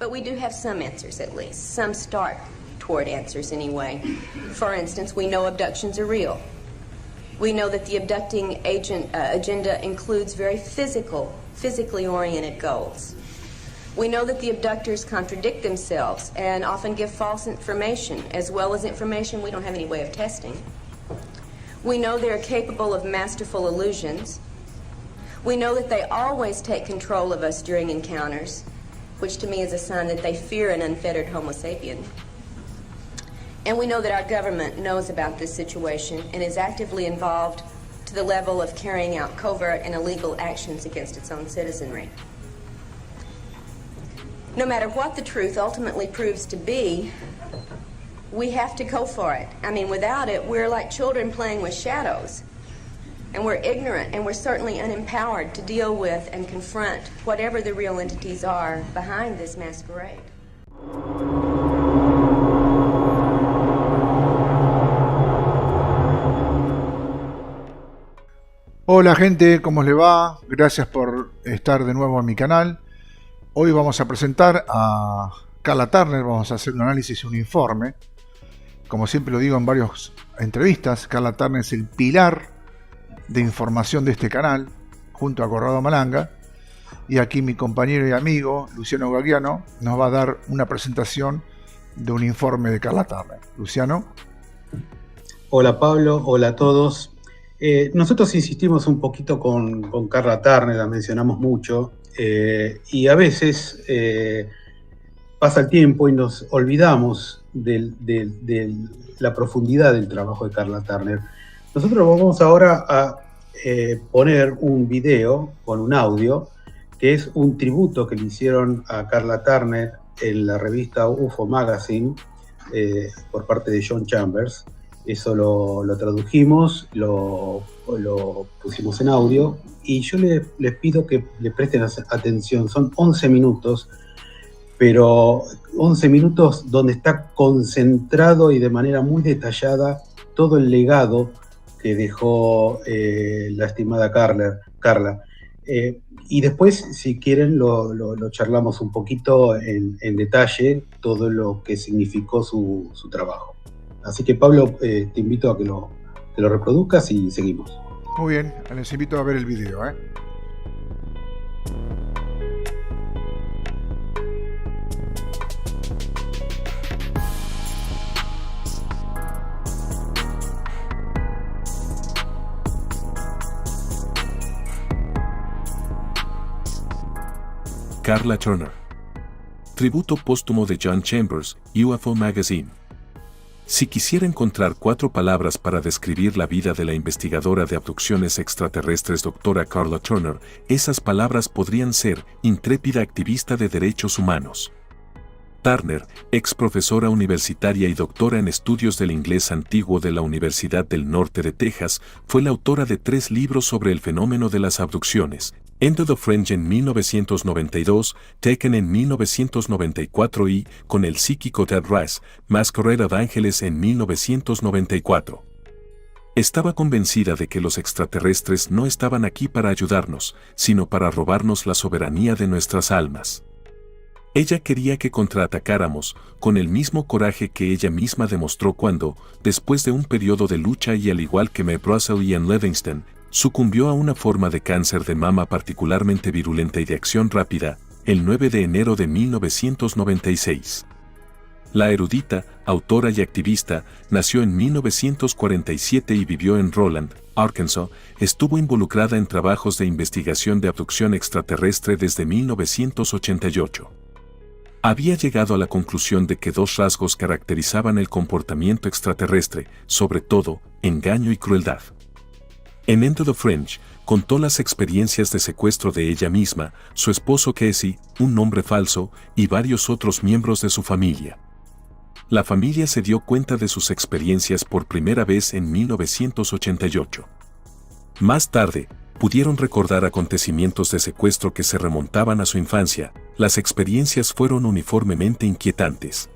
But we do have some answers, at least. Some start toward answers, anyway. For instance, we know abductions are real. We know that the abducting agenda includes very physically oriented goals. We know that the abductors contradict themselves and often give false information, as well as information we don't have any way of testing. We know they're capable of masterful illusions. We know that they always take control of us during encounters, which to me is a sign that they fear an unfettered Homo sapien. And we know that our government knows about this situation and is actively involved to the level of carrying out covert and illegal actions against its own citizenry. No matter what the truth ultimately proves to be, we have to go for it. I mean, without it, we're like children playing with shadows. And we're ignorant, and we're certainly unempowered to deal with and confront whatever the real entities are behind this masquerade. Hola gente, ¿cómo les va? Gracias por estar de nuevo en mi canal. Hoy vamos a presentar a Karla Turner, vamos a hacer un análisis y un informe. Como siempre lo digo en varias entrevistas, Karla Turner es el pilar de información de este canal, junto a Corrado Malanga, y aquí mi compañero y amigo Luciano Gagliano nos va a dar una presentación de un informe de Karla Turner. Luciano. Hola Pablo, hola a todos. Nosotros insistimos un poquito con Karla Turner, la mencionamos mucho, y a veces pasa el tiempo y nos olvidamos de la profundidad del trabajo de Karla Turner. Nosotros vamos ahora a poner un video con un audio que es un tributo que le hicieron a Karla Turner en la revista UFO Magazine por parte de John Chambers. Eso lo tradujimos, lo pusimos en audio y yo les pido que le presten atención. Son 11 minutos, pero 11 minutos donde está concentrado y de manera muy detallada todo el legado que dejó la estimada Karla. Y después, si quieren, lo charlamos un poquito en detalle, todo lo que significó su trabajo. Así que, Pablo, te invito a que lo reproduzcas y seguimos. Muy bien, les invito a ver el video. Karla Turner. Tributo póstumo de John Chambers, UFO Magazine. Si quisiera encontrar 4 palabras para describir la vida de la investigadora de abducciones extraterrestres Dra. Karla Turner, esas palabras podrían ser intrépida activista de derechos humanos. Turner, ex profesora universitaria y doctora en estudios del inglés antiguo de la Universidad del Norte de Texas, fue la autora de 3 libros sobre el fenómeno de las abducciones: Enter the Fringe en 1992, Taken en 1994 y, con el psíquico Ted Rice, Masquerade of Ángeles en 1994. Estaba convencida de que los extraterrestres no estaban aquí para ayudarnos, sino para robarnos la soberanía de nuestras almas. Ella quería que contraatacáramos, con el mismo coraje que ella misma demostró cuando, después de un periodo de lucha y al igual que Mae Brussell y Ian Livingstone, sucumbió a una forma de cáncer de mama particularmente virulenta y de acción rápida, el 9 de enero de 1996. La erudita, autora y activista, nació en 1947 y vivió en Roland, Arkansas. Estuvo involucrada en trabajos de investigación de abducción extraterrestre desde 1988. Había llegado a la conclusión de que 2 rasgos caracterizaban el comportamiento extraterrestre, sobre todo, engaño y crueldad. En Enter the Fringe, contó las experiencias de secuestro de ella misma, su esposo Casey, un nombre falso, y varios otros miembros de su familia. La familia se dio cuenta de sus experiencias por primera vez en 1988. Más tarde, pudieron recordar acontecimientos de secuestro que se remontaban a su infancia. Las experiencias fueron uniformemente inquietantes.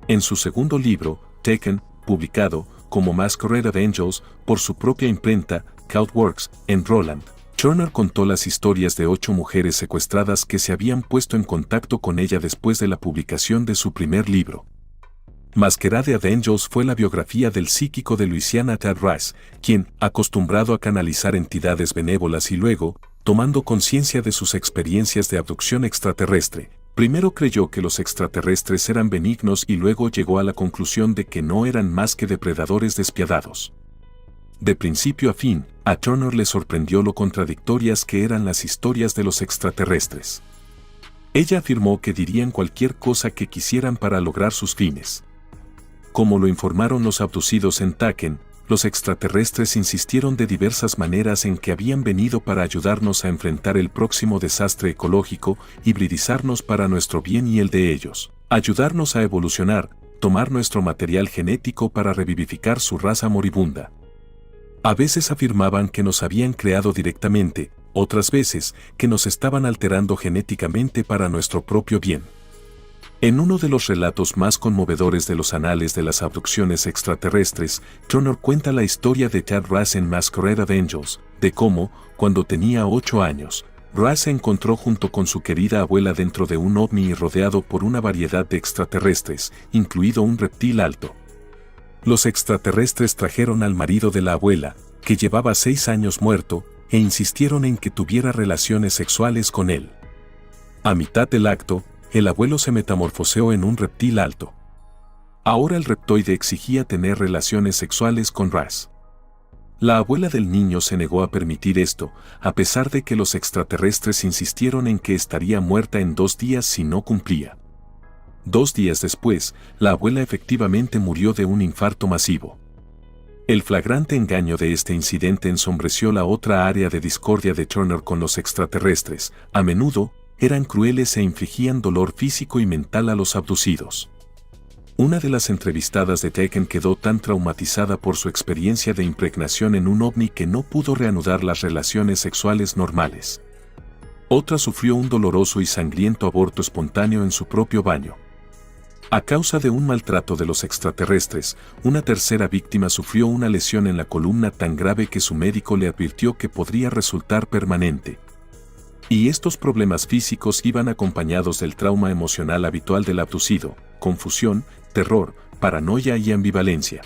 En su segundo libro, Taken, publicado como Masquerade of Angels por su propia imprenta, Cloudworks, en Roland, Turner contó las historias de 8 mujeres secuestradas que se habían puesto en contacto con ella después de la publicación de su primer libro. Masquerade Angels fue la biografía del psíquico de Luisiana Ted Rice, quien, acostumbrado a canalizar entidades benévolas y luego, tomando conciencia de sus experiencias de abducción extraterrestre, primero creyó que los extraterrestres eran benignos y luego llegó a la conclusión de que no eran más que depredadores despiadados. De principio a fin, a Turner le sorprendió lo contradictorias que eran las historias de los extraterrestres. Ella afirmó que dirían cualquier cosa que quisieran para lograr sus fines. Como lo informaron los abducidos en Taken, los extraterrestres insistieron de diversas maneras en que habían venido para ayudarnos a enfrentar el próximo desastre ecológico, hibridizarnos para nuestro bien y el de ellos, ayudarnos a evolucionar, tomar nuestro material genético para revivificar su raza moribunda. A veces afirmaban que nos habían creado directamente, otras veces que nos estaban alterando genéticamente para nuestro propio bien. En uno de los relatos más conmovedores de los anales de las abducciones extraterrestres, Turner cuenta la historia de Ted Rice en Masquerade Angels, de cómo, cuando tenía 8 años, Rice se encontró junto con su querida abuela dentro de un ovni y rodeado por una variedad de extraterrestres, incluido un reptil alto. Los extraterrestres trajeron al marido de la abuela, que llevaba 6 años muerto, e insistieron en que tuviera relaciones sexuales con él. A mitad del acto, el abuelo se metamorfoseó en un reptil alto. Ahora el reptoide exigía tener relaciones sexuales con Rice. La abuela del niño se negó a permitir esto, a pesar de que los extraterrestres insistieron en que estaría muerta en 2 días si no cumplía. 2 días después, la abuela efectivamente murió de un infarto masivo. El flagrante engaño de este incidente ensombreció la otra área de discordia de Turner con los extraterrestres. A menudo, eran crueles e infligían dolor físico y mental a los abducidos. Una de las entrevistadas de Taken quedó tan traumatizada por su experiencia de impregnación en un ovni que no pudo reanudar las relaciones sexuales normales. Otra sufrió un doloroso y sangriento aborto espontáneo en su propio baño. A causa de un maltrato de los extraterrestres, una tercera víctima sufrió una lesión en la columna tan grave que su médico le advirtió que podría resultar permanente. Y estos problemas físicos iban acompañados del trauma emocional habitual del abducido, confusión, terror, paranoia y ambivalencia.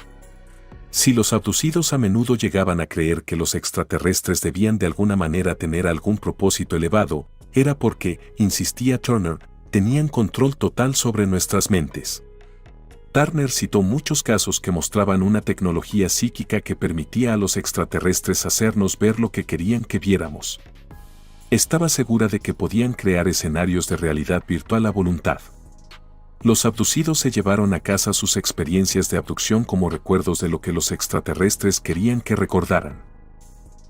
Si los abducidos a menudo llegaban a creer que los extraterrestres debían de alguna manera tener algún propósito elevado, era porque, insistía Turner, tenían control total sobre nuestras mentes. Turner citó muchos casos que mostraban una tecnología psíquica que permitía a los extraterrestres hacernos ver lo que querían que viéramos. Estaba segura de que podían crear escenarios de realidad virtual a voluntad. Los abducidos se llevaron a casa sus experiencias de abducción como recuerdos de lo que los extraterrestres querían que recordaran.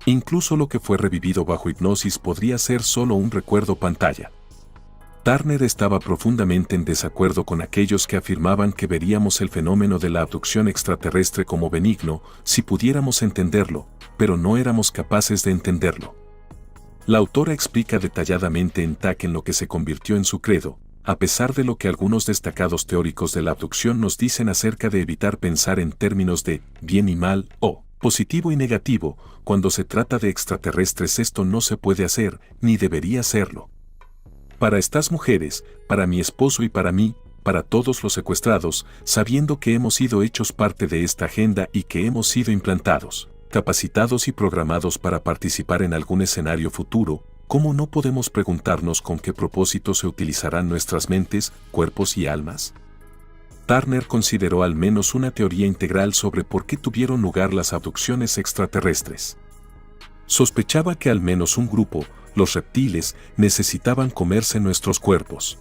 Incluso lo que fue revivido bajo hipnosis podría ser solo un recuerdo pantalla. Turner estaba profundamente en desacuerdo con aquellos que afirmaban que veríamos el fenómeno de la abducción extraterrestre como benigno si pudiéramos entenderlo, pero no éramos capaces de entenderlo. La autora explica detalladamente en Taken lo que se convirtió en su credo, a pesar de lo que algunos destacados teóricos de la abducción nos dicen acerca de evitar pensar en términos de bien y mal o positivo y negativo. Cuando se trata de extraterrestres esto no se puede hacer, ni debería serlo. Para estas mujeres, para mi esposo y para mí, para todos los secuestrados, sabiendo que hemos sido hechos parte de esta agenda y que hemos sido implantados, capacitados y programados para participar en algún escenario futuro, ¿cómo no podemos preguntarnos con qué propósito se utilizarán nuestras mentes, cuerpos y almas? Turner consideró al menos una teoría integral sobre por qué tuvieron lugar las abducciones extraterrestres. Sospechaba que al menos un grupo, los reptiles, necesitaban comerse nuestros cuerpos.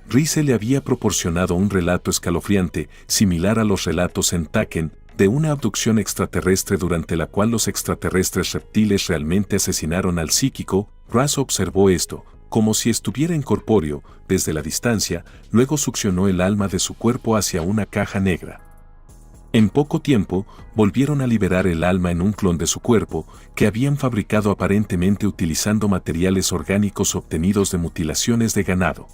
Rice le había proporcionado un relato escalofriante, similar a los relatos en Taken, de una abducción extraterrestre durante la cual los extraterrestres reptiles realmente asesinaron al psíquico. Rice observó esto, como si estuviera incorpóreo, desde la distancia, luego succionó el alma de su cuerpo hacia una caja negra. En poco tiempo, volvieron a liberar el alma en un clon de su cuerpo, que habían fabricado aparentemente utilizando materiales orgánicos obtenidos de mutilaciones de ganado.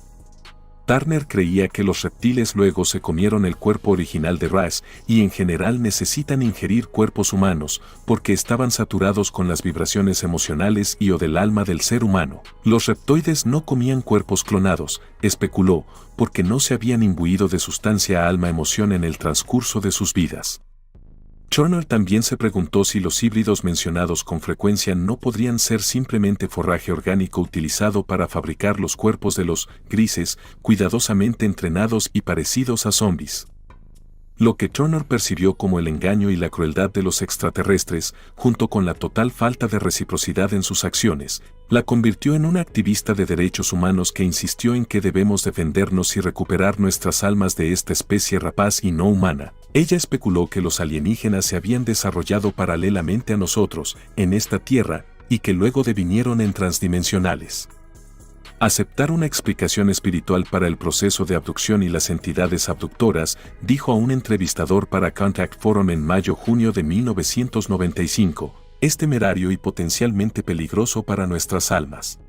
Turner creía que los reptiles luego se comieron el cuerpo original de Raz y en general necesitan ingerir cuerpos humanos porque estaban saturados con las vibraciones emocionales y o del alma del ser humano. Los reptoides no comían cuerpos clonados, especuló, porque no se habían imbuido de sustancia alma-emoción en el transcurso de sus vidas. Turner también se preguntó si los híbridos mencionados con frecuencia no podrían ser simplemente forraje orgánico utilizado para fabricar los cuerpos de los grises, cuidadosamente entrenados y parecidos a zombies. Lo que Turner percibió como el engaño y la crueldad de los extraterrestres, junto con la total falta de reciprocidad en sus acciones, la convirtió en una activista de derechos humanos que insistió en que debemos defendernos y recuperar nuestras almas de esta especie rapaz y no humana. Ella especuló que los alienígenas se habían desarrollado paralelamente a nosotros, en esta Tierra, y que luego devinieron en transdimensionales. Aceptar una explicación espiritual para el proceso de abducción y las entidades abductoras, dijo a un entrevistador para Contact Forum en mayo-junio de 1995, es temerario y potencialmente peligroso para nuestras almas.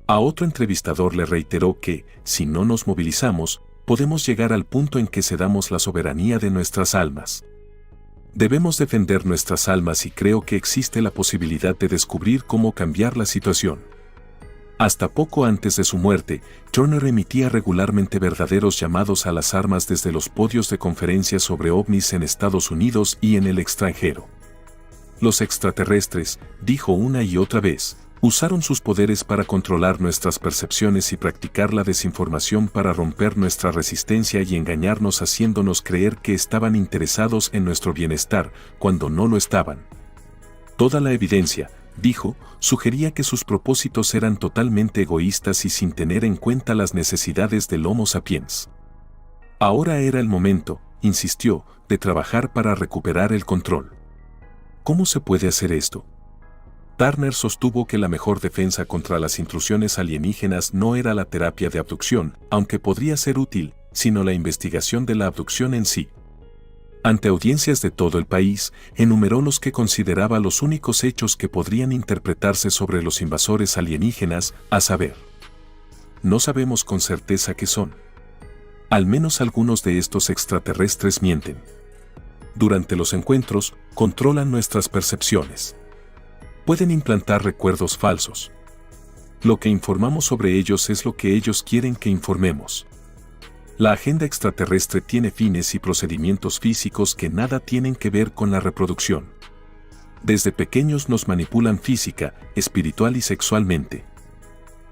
A otro entrevistador le reiteró que, si no nos movilizamos, podemos llegar al punto en que cedamos la soberanía de nuestras almas. Debemos defender nuestras almas y creo que existe la posibilidad de descubrir cómo cambiar la situación. Hasta poco antes de su muerte, Turner emitía regularmente verdaderos llamados a las armas desde los podios de conferencias sobre ovnis en Estados Unidos y en el extranjero. Los extraterrestres, dijo una y otra vez, usaron sus poderes para controlar nuestras percepciones y practicar la desinformación para romper nuestra resistencia y engañarnos haciéndonos creer que estaban interesados en nuestro bienestar cuando no lo estaban. Toda la evidencia, dijo, sugería que sus propósitos eran totalmente egoístas y sin tener en cuenta las necesidades del Homo sapiens. Ahora era el momento, insistió, de trabajar para recuperar el control. ¿Cómo se puede hacer esto? Turner sostuvo que la mejor defensa contra las intrusiones alienígenas no era la terapia de abducción, aunque podría ser útil, sino la investigación de la abducción en sí. Ante audiencias de todo el país, enumeró los que consideraba los únicos hechos que podrían interpretarse sobre los invasores alienígenas, a saber, no sabemos con certeza qué son. Al menos algunos de estos extraterrestres mienten. Durante los encuentros, controlan nuestras percepciones. Pueden implantar recuerdos falsos. Lo que informamos sobre ellos es lo que ellos quieren que informemos. La agenda extraterrestre tiene fines y procedimientos físicos que nada tienen que ver con la reproducción. Desde pequeños nos manipulan física, espiritual y sexualmente.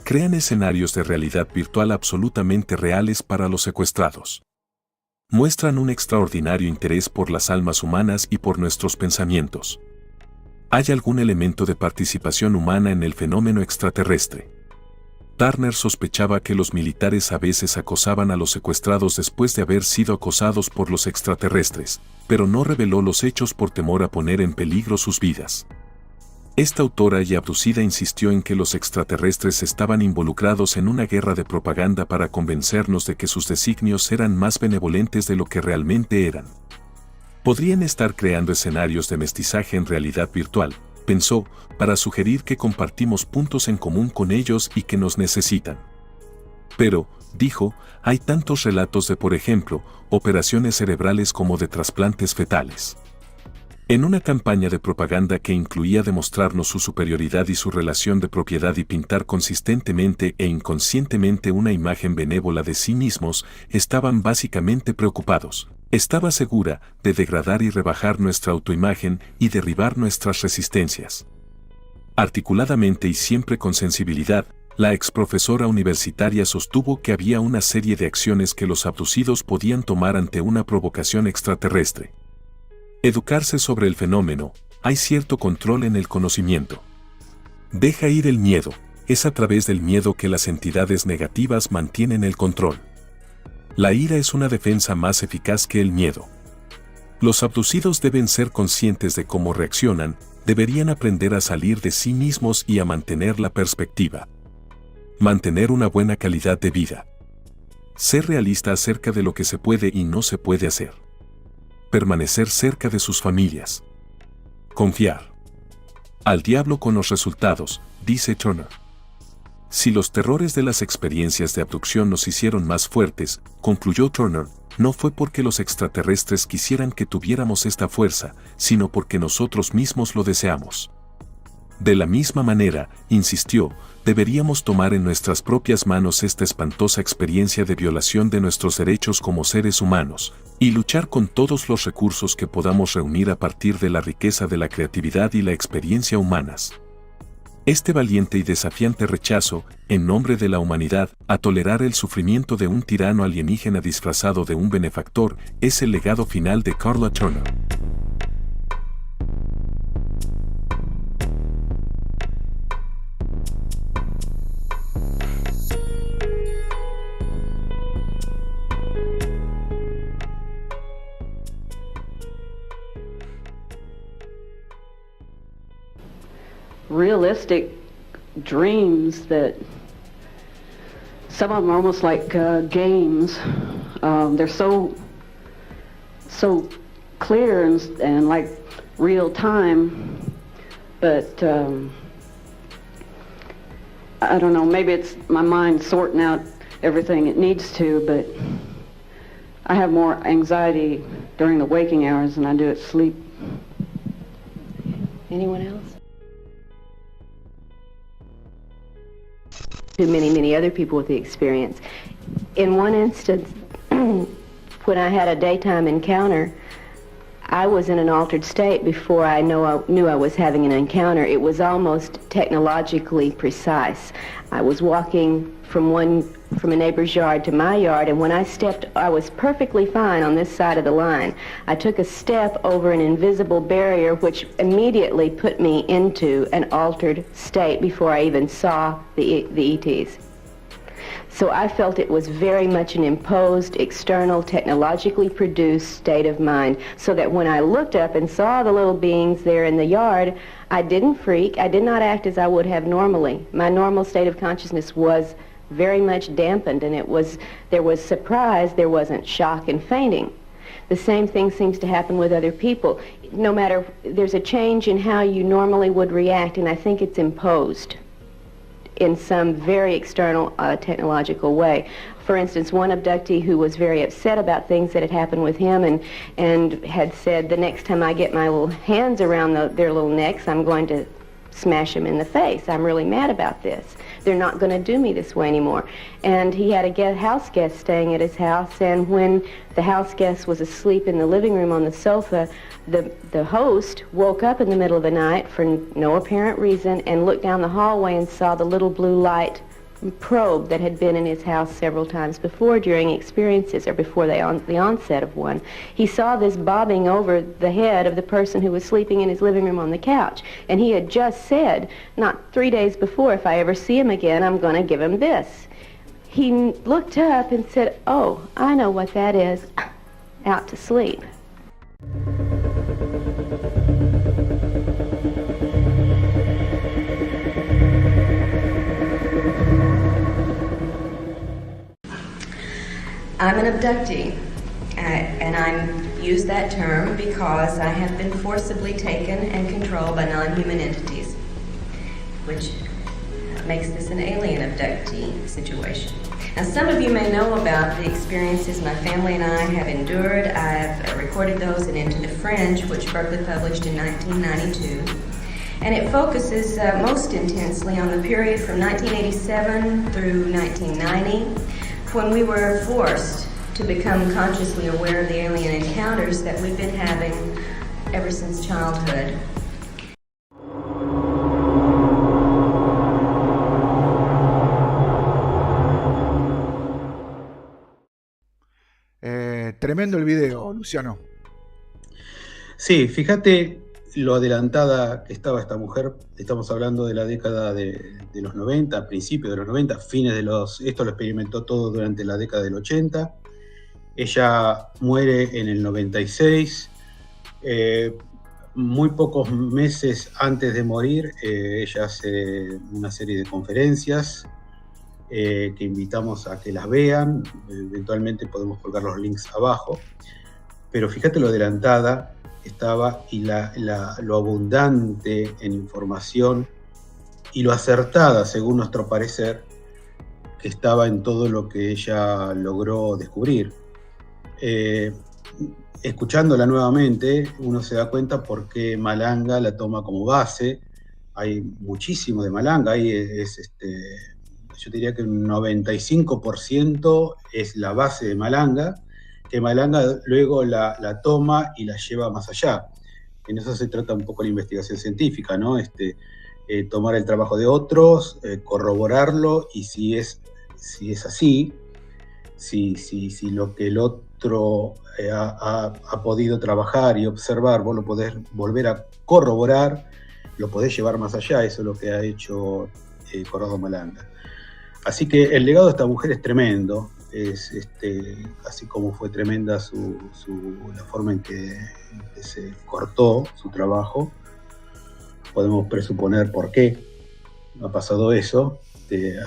Crean escenarios de realidad virtual absolutamente reales para los secuestrados. Muestran un extraordinario interés por las almas humanas y por nuestros pensamientos. ¿Hay algún elemento de participación humana en el fenómeno extraterrestre? Turner sospechaba que los militares a veces acosaban a los secuestrados después de haber sido acosados por los extraterrestres, pero no reveló los hechos por temor a poner en peligro sus vidas. Esta autora y abducida insistió en que los extraterrestres estaban involucrados en una guerra de propaganda para convencernos de que sus designios eran más benevolentes de lo que realmente eran. Podrían estar creando escenarios de mestizaje en realidad virtual, pensó, para sugerir que compartimos puntos en común con ellos y que nos necesitan. Pero, dijo, hay tantos relatos de, por ejemplo, operaciones cerebrales como de trasplantes fetales. En una campaña de propaganda que incluía demostrarnos su superioridad y su relación de propiedad y pintar consistentemente e inconscientemente una imagen benévola de sí mismos, estaban básicamente preocupados. Estaba segura de degradar y rebajar nuestra autoimagen y derribar nuestras resistencias. Articuladamente y siempre con sensibilidad, la exprofesora universitaria sostuvo que había una serie de acciones que los abducidos podían tomar ante una provocación extraterrestre. Educarse sobre el fenómeno, hay cierto control en el conocimiento. Deja ir el miedo, es a través del miedo que las entidades negativas mantienen el control. La ira es una defensa más eficaz que el miedo. Los abducidos deben ser conscientes de cómo reaccionan, deberían aprender a salir de sí mismos y a mantener la perspectiva. Mantener una buena calidad de vida. Ser realista acerca de lo que se puede y no se puede hacer. Permanecer cerca de sus familias. Confiar. Al diablo con los resultados, dice Turner. Si los terrores de las experiencias de abducción nos hicieron más fuertes, concluyó Turner, no fue porque los extraterrestres quisieran que tuviéramos esta fuerza, sino porque nosotros mismos lo deseamos. De la misma manera, insistió, deberíamos tomar en nuestras propias manos esta espantosa experiencia de violación de nuestros derechos como seres humanos, y luchar con todos los recursos que podamos reunir a partir de la riqueza de la creatividad y la experiencia humanas. Este valiente y desafiante rechazo, en nombre de la humanidad, a tolerar el sufrimiento de un tirano alienígena disfrazado de un benefactor, es el legado final de Karla Turner. Realistic dreams that some of them are almost like games. They're so clear and like real time, but I don't know, maybe it's my mind sorting out everything it needs to, but I have more anxiety during the waking hours than I do at sleep. Anyone else? To many other people with the experience. In one instance, when I had a daytime encounter, I was in an altered state before I knew I was having an encounter. It was almost technologically precise. I was walking from a neighbor's yard to my yard, and when I stepped, I was perfectly fine on this side of the line. I took a step over an invisible barrier, which immediately put me into an altered state before I even saw the ETs. So I felt it was very much an imposed, external, technologically produced state of mind, so that when I looked up and saw the little beings there in the yard, I didn't freak. I did not act as I would have normally. My normal state of consciousness was very much dampened, and there was surprise, there wasn't shock and fainting. The same thing seems to happen with other people. No matter, there's a change in how you normally would react, and I think it's imposed in some very external technological way. For instance, one abductee who was very upset about things that had happened with him and had said, the next time I get my little hands around their little necks, I'm going to smash them in the face. I'm really mad about this. They're not going to do me this way anymore. And he had a house guest staying at his house, and when the house guest was asleep in the living room on the sofa, the host woke up in the middle of the night for no apparent reason and looked down the hallway and saw the little blue light probe that had been in his house several times before during experiences or before the onset of one. He saw this bobbing over the head of the person who was sleeping in his living room on the couch, and he had just said, not 3 days before, if I ever see him again, I'm going to give him this. He looked up and said, oh, I know what that is, out to sleep. I'm an abductee, and I use that term because I have been forcibly taken and controlled by non-human entities, which makes this an alien abductee situation. Now, some of you may know about the experiences my family and I have endured. I've recorded those in Into the Fringe, which Berkeley published in 1992. And it focuses most intensely on the period from 1987 through 1990, when we were forced to become consciously aware of the alien encounters that we've been having ever since childhood. Tremendo el video, Luciano. Sí, fíjate lo adelantada que estaba esta mujer. Estamos hablando de la década de los 90, principios de los 90, fines de los... Esto lo experimentó todo durante la década del 80. Ella muere en el 96. Muy pocos meses antes de morir, ella hace una serie de conferencias que invitamos a que las vean. Eventualmente podemos colgar los links abajo. Pero fíjate lo adelantada estaba y lo abundante en información y lo acertada, según nuestro parecer, que estaba en todo lo que ella logró descubrir. Escuchándola nuevamente, uno se da cuenta por qué Malanga la toma como base. Hay muchísimo de Malanga, ahí yo diría que un 95% es la base de Malanga, que Malanga luego la toma y la lleva más allá. En eso se trata un poco la investigación científica, ¿no? Tomar el trabajo de otros, corroborarlo, y si es así, si lo que el otro ha podido trabajar y observar, vos lo podés volver a corroborar, lo podés llevar más allá. Eso es lo que ha hecho Corrado Malanga. Así que el legado de esta mujer es tremendo, así como fue tremenda la forma en que se cortó su trabajo. Podemos presuponer por qué ha pasado eso,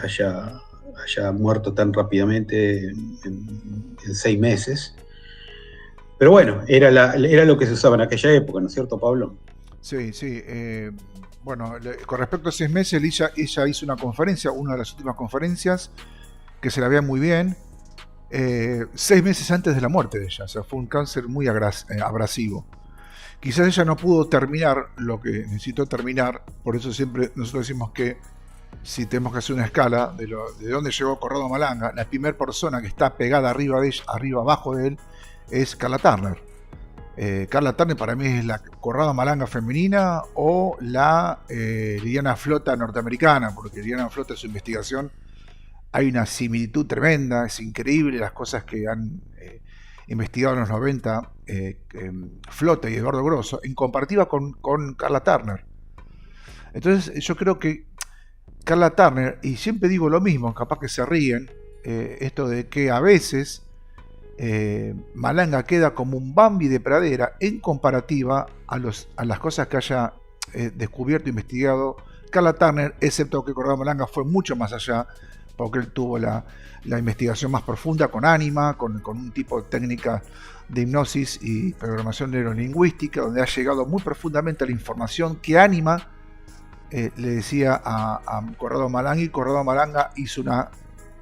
haya muerto tan rápidamente en 6 meses. Pero bueno, era lo que se usaba en aquella época, ¿no es cierto, Pablo? Sí, sí. Bueno, con respecto a 6 meses, ella hizo una conferencia, una de las últimas conferencias, que se la veía muy bien, 6 meses antes de la muerte de ella. O sea, fue un cáncer muy abrasivo. Quizás ella no pudo terminar lo que necesitó terminar, por eso siempre nosotros decimos que si tenemos que hacer una escala de dónde llegó Corrado Malanga, la primera persona que está pegada arriba de ella, abajo de él, es Carla Turner. Carla Turner para mí es la Corrado Malanga femenina o la Liliana Flota norteamericana, porque Liliana Flota, en su investigación, hay una similitud tremenda, es increíble las cosas que han investigado en los 90 Flota y Eduardo Grosso, en comparativa con Carla Turner. Entonces yo creo que Carla Turner, y siempre digo lo mismo, capaz que se ríen, esto de que a veces Malanga queda como un Bambi de pradera en comparativa a las cosas que haya descubierto e investigado Carla Turner, excepto que Corrado Malanga fue mucho más allá, porque él tuvo la investigación más profunda con Anima, con un tipo de técnica de hipnosis y programación neurolingüística, donde ha llegado muy profundamente a la información que Anima le decía a Corrado Malanga, y Corrado Malanga hizo una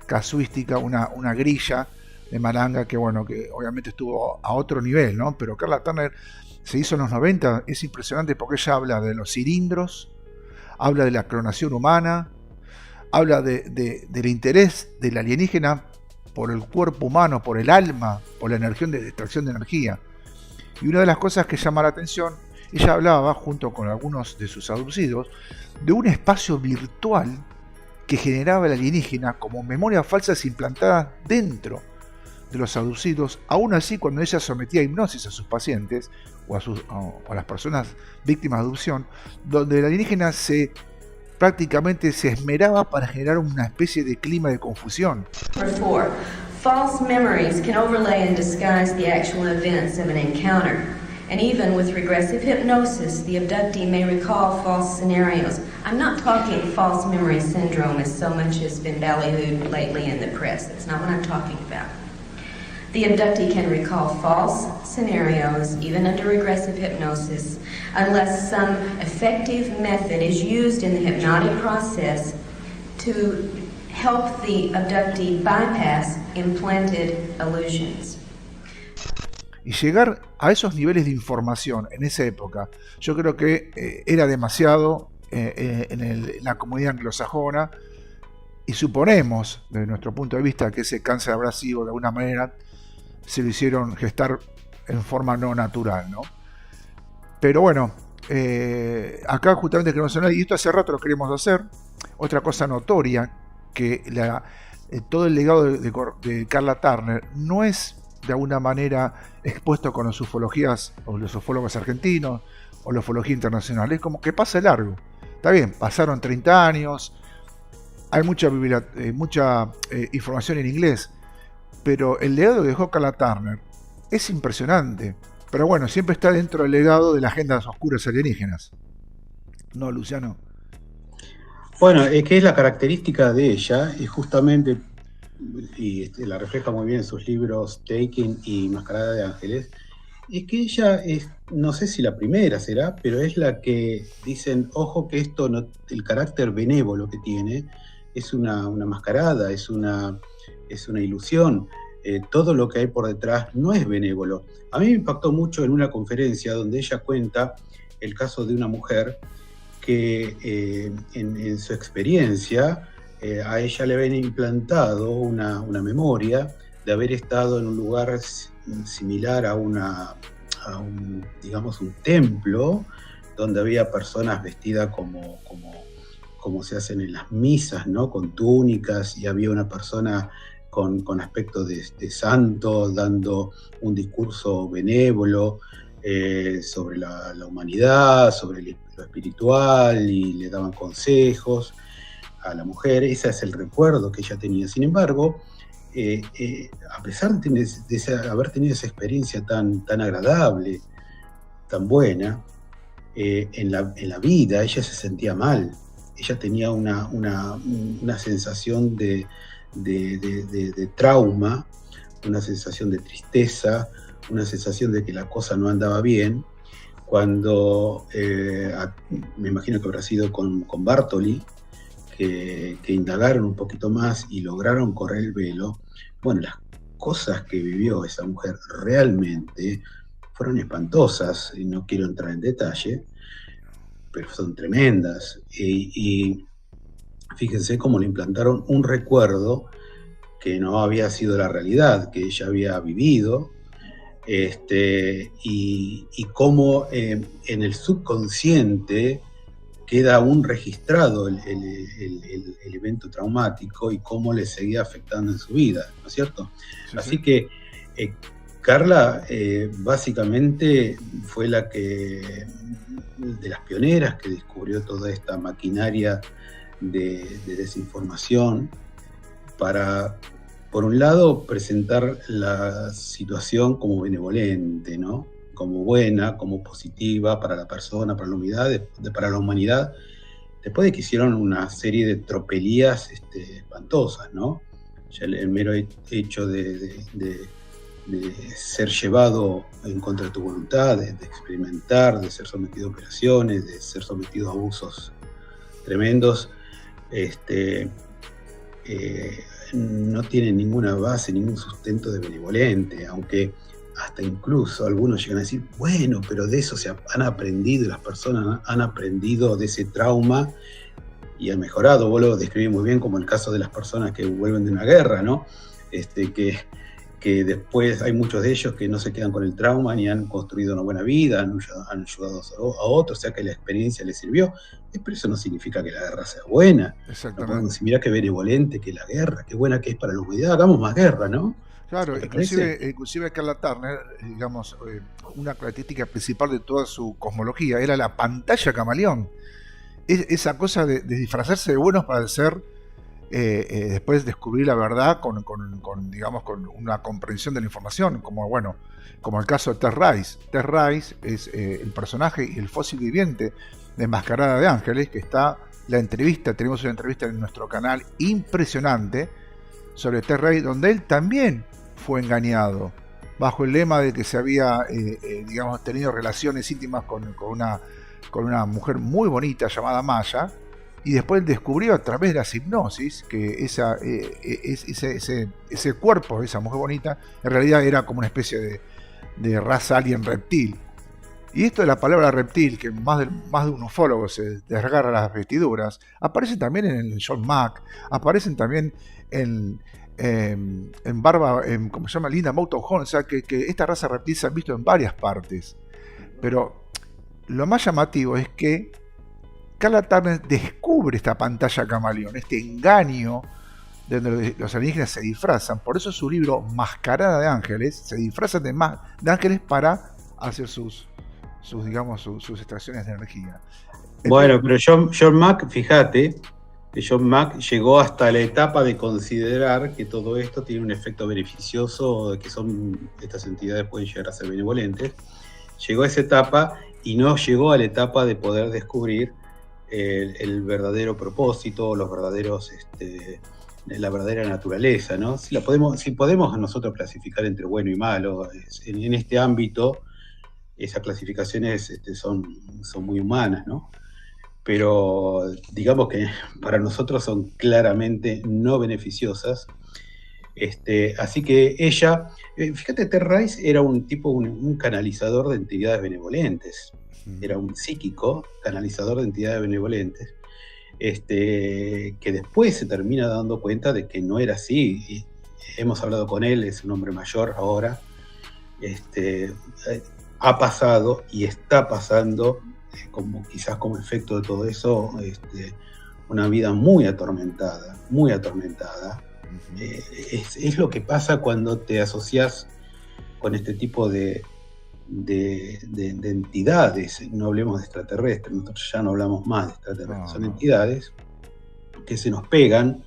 casuística, una grilla de Malanga que obviamente estuvo a otro nivel, ¿no? Pero Carla Turner se hizo en los 90, es impresionante porque ella habla de los cilindros, habla de la clonación humana, habla del interés del alienígena por el cuerpo humano, por el alma, por la energía de extracción de energía. Y una de las cosas que llama la atención, ella hablaba, junto con algunos de sus abducidos, de un espacio virtual que generaba el alienígena como memorias falsas implantadas dentro de los abducidos. Aún así, cuando ella sometía a hipnosis a sus pacientes o a las personas víctimas de abducción, donde el alienígena prácticamente se esmeraba para generar una especie de clima de confusión. Number 4. False memories can overlay and disguise the actual events of an encounter. And even with regressive hypnosis, the abductee may recall false scenarios. I'm not talking false memory syndrome as so much has been ballyhooed lately in the press. That's not what I'm talking about. The abductee can recall false scenarios, even under regressive hypnosis, unless some effective method is used in the hypnotic process to help the abductee bypass implanted illusions. Y llegar a esos niveles de información en esa época, yo creo que era demasiado en la comunidad anglosajona, y suponemos, desde nuestro punto de vista, que ese cáncer abrasivo de alguna manera se lo hicieron gestar en forma no natural, ¿no? Pero bueno, acá justamente queremos hablar, y esto hace rato lo queremos hacer, otra cosa notoria, que todo el legado de Carla Turner no es de alguna manera expuesto con las ufologías o los ufólogos argentinos o la ufología internacional, es como que pasa largo. Está bien, pasaron 30 años, hay mucha información en inglés, pero el legado que dejó Carla Turner es impresionante. Pero bueno, siempre está dentro del legado de las agendas oscuras alienígenas. ¿No, Luciano? Bueno, es que es la característica de ella, y justamente, y la refleja muy bien en sus libros Taking y Mascarada de Ángeles, Es que ella es, no sé si la primera será, pero es la que dicen, ojo que esto no, el carácter benévolo que tiene es una mascarada, es una ilusión. Todo lo que hay por detrás no es benévolo. A mí me impactó mucho en una conferencia donde ella cuenta el caso de una mujer que en su experiencia a ella le habían implantado una memoria de haber estado en un lugar similar a un, digamos, un templo, donde había personas vestidas como se hacen en las misas, ¿no? Con túnicas, y había una persona con aspecto de santo, dando un discurso benévolo sobre la humanidad, sobre lo espiritual, y le daban consejos a la mujer. Ese es el recuerdo que ella tenía. Sin embargo, a pesar de haber tenido esa experiencia tan agradable, tan buena, en la vida ella se sentía mal. Ella tenía una sensación de trauma, una sensación de tristeza, una sensación de que la cosa no andaba bien, cuando me imagino que habrá sido con Bartoli, que indagaron un poquito más y lograron correr el velo. Bueno, las cosas que vivió esa mujer realmente fueron espantosas, y no quiero entrar en detalle, pero son tremendas. Y fíjense cómo le implantaron un recuerdo que no había sido la realidad, que ella había vivido, y cómo en el subconsciente queda aún registrado el evento traumático y cómo le seguía afectando en su vida, ¿no es cierto? Sí, Así sí. que Carla básicamente fue la que, de las pioneras que descubrió toda esta maquinaria de desinformación para, por un lado, presentar la situación como benevolente, ¿no? Como buena, como positiva para la persona, para la humanidad, para la humanidad, después de que hicieron una serie de tropelías espantosas, ¿no? Ya el mero hecho de ser llevado en contra de tu voluntad, de experimentar, de ser sometido a operaciones, de ser sometido a abusos tremendos, no tiene ninguna base, ningún sustento de benevolente, aunque hasta incluso algunos llegan a decir, bueno, pero de eso han aprendido, las personas han aprendido de ese trauma y han mejorado. Vos lo describís muy bien, como el caso de las personas que vuelven de una guerra, ¿no? Que después hay muchos de ellos que no se quedan con el trauma ni han construido una buena vida, han ayudado a otros, o sea que la experiencia les sirvió. Pero eso no significa que la guerra sea buena. No podemos decir, mirá qué benevolente que la guerra, qué buena que es para la humanidad, hagamos más guerra, ¿no? Claro, ¿No te parece? inclusive Carla Turner, digamos, una característica principal de toda su cosmología era la pantalla camaleón. Esa cosa de disfrazarse de buenos para ser después descubrir la verdad digamos, con una comprensión de la información, como el caso de Ted Rice. Ted Rice es el personaje y el fósil viviente de Mascarada de Ángeles, que está tenemos una entrevista en nuestro canal impresionante sobre Ted Rice, donde él también fue engañado bajo el lema de que se había digamos, tenido relaciones íntimas con una mujer muy bonita llamada Maya, y después descubrió a través de las hipnosis que ese cuerpo de esa mujer bonita en realidad era como una especie de raza alien reptil. Y esto de la palabra reptil, que más de un ufólogo se desgarra las vestiduras, aparece también en el John Mack, aparecen también en como se llama, Linda Moulton Howe, o sea que esta raza reptil se ha visto en varias partes. Pero lo más llamativo es que Carla Turner descubre esta pantalla camaleón, este engaño de donde los alienígenas se disfrazan. Por eso su libro Mascarada de Ángeles, se disfrazan de ángeles para hacer sus extracciones de energía. Bueno, pero John Mack, fíjate, que John Mack llegó hasta la etapa de considerar que todo esto tiene un efecto beneficioso, que estas entidades pueden llegar a ser benevolentes. Llegó a esa etapa y no llegó a la etapa de poder descubrir el verdadero propósito, la verdadera naturaleza, ¿no? Si podemos nosotros clasificar entre bueno y malo en este ámbito, esas clasificaciones son muy humanas, ¿no? Pero digamos que para nosotros son claramente no beneficiosas. Así que ella, fíjate, Ted Rice era un tipo, un canalizador de entidades benevolentes, era un psíquico canalizador de entidades benevolentes, que después se termina dando cuenta de que no era así. Y hemos hablado con él, es un hombre mayor ahora, ha pasado y está pasando, quizás como efecto de todo eso, una vida muy atormentada, muy atormentada. Es lo que pasa cuando te asocias con este tipo de entidades. No hablemos de extraterrestres, nosotros ya no hablamos más de extraterrestres, son entidades que se nos pegan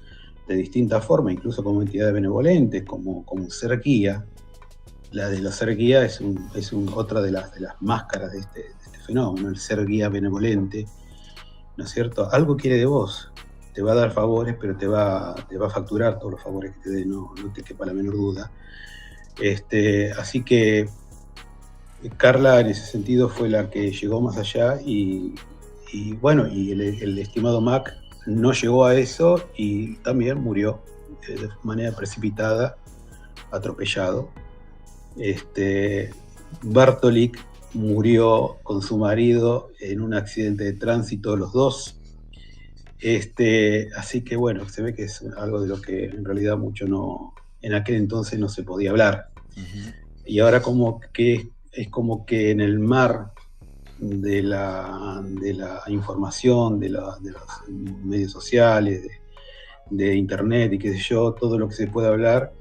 de distintas formas, incluso como entidades benevolentes, como un ser guía. La de los ser guía es otra de las máscaras de este fenómeno, el ser guía benevolente, ¿no es cierto? Algo quiere de vos, te va a dar favores, pero te va a facturar todos los favores que te dé, no te quepa la menor duda. Así que Carla en ese sentido fue la que llegó más allá y bueno, y el estimado Mac no llegó a eso y también murió de manera precipitada, atropellado. Bartolik murió con su marido en un accidente de tránsito, los dos. Así que bueno, se ve que es algo de lo que en realidad mucho en aquel entonces no se podía hablar. Uh-huh. Y ahora como que es como que en el mar de la información, de los medios sociales, de internet y qué sé yo, todo lo que se puede hablar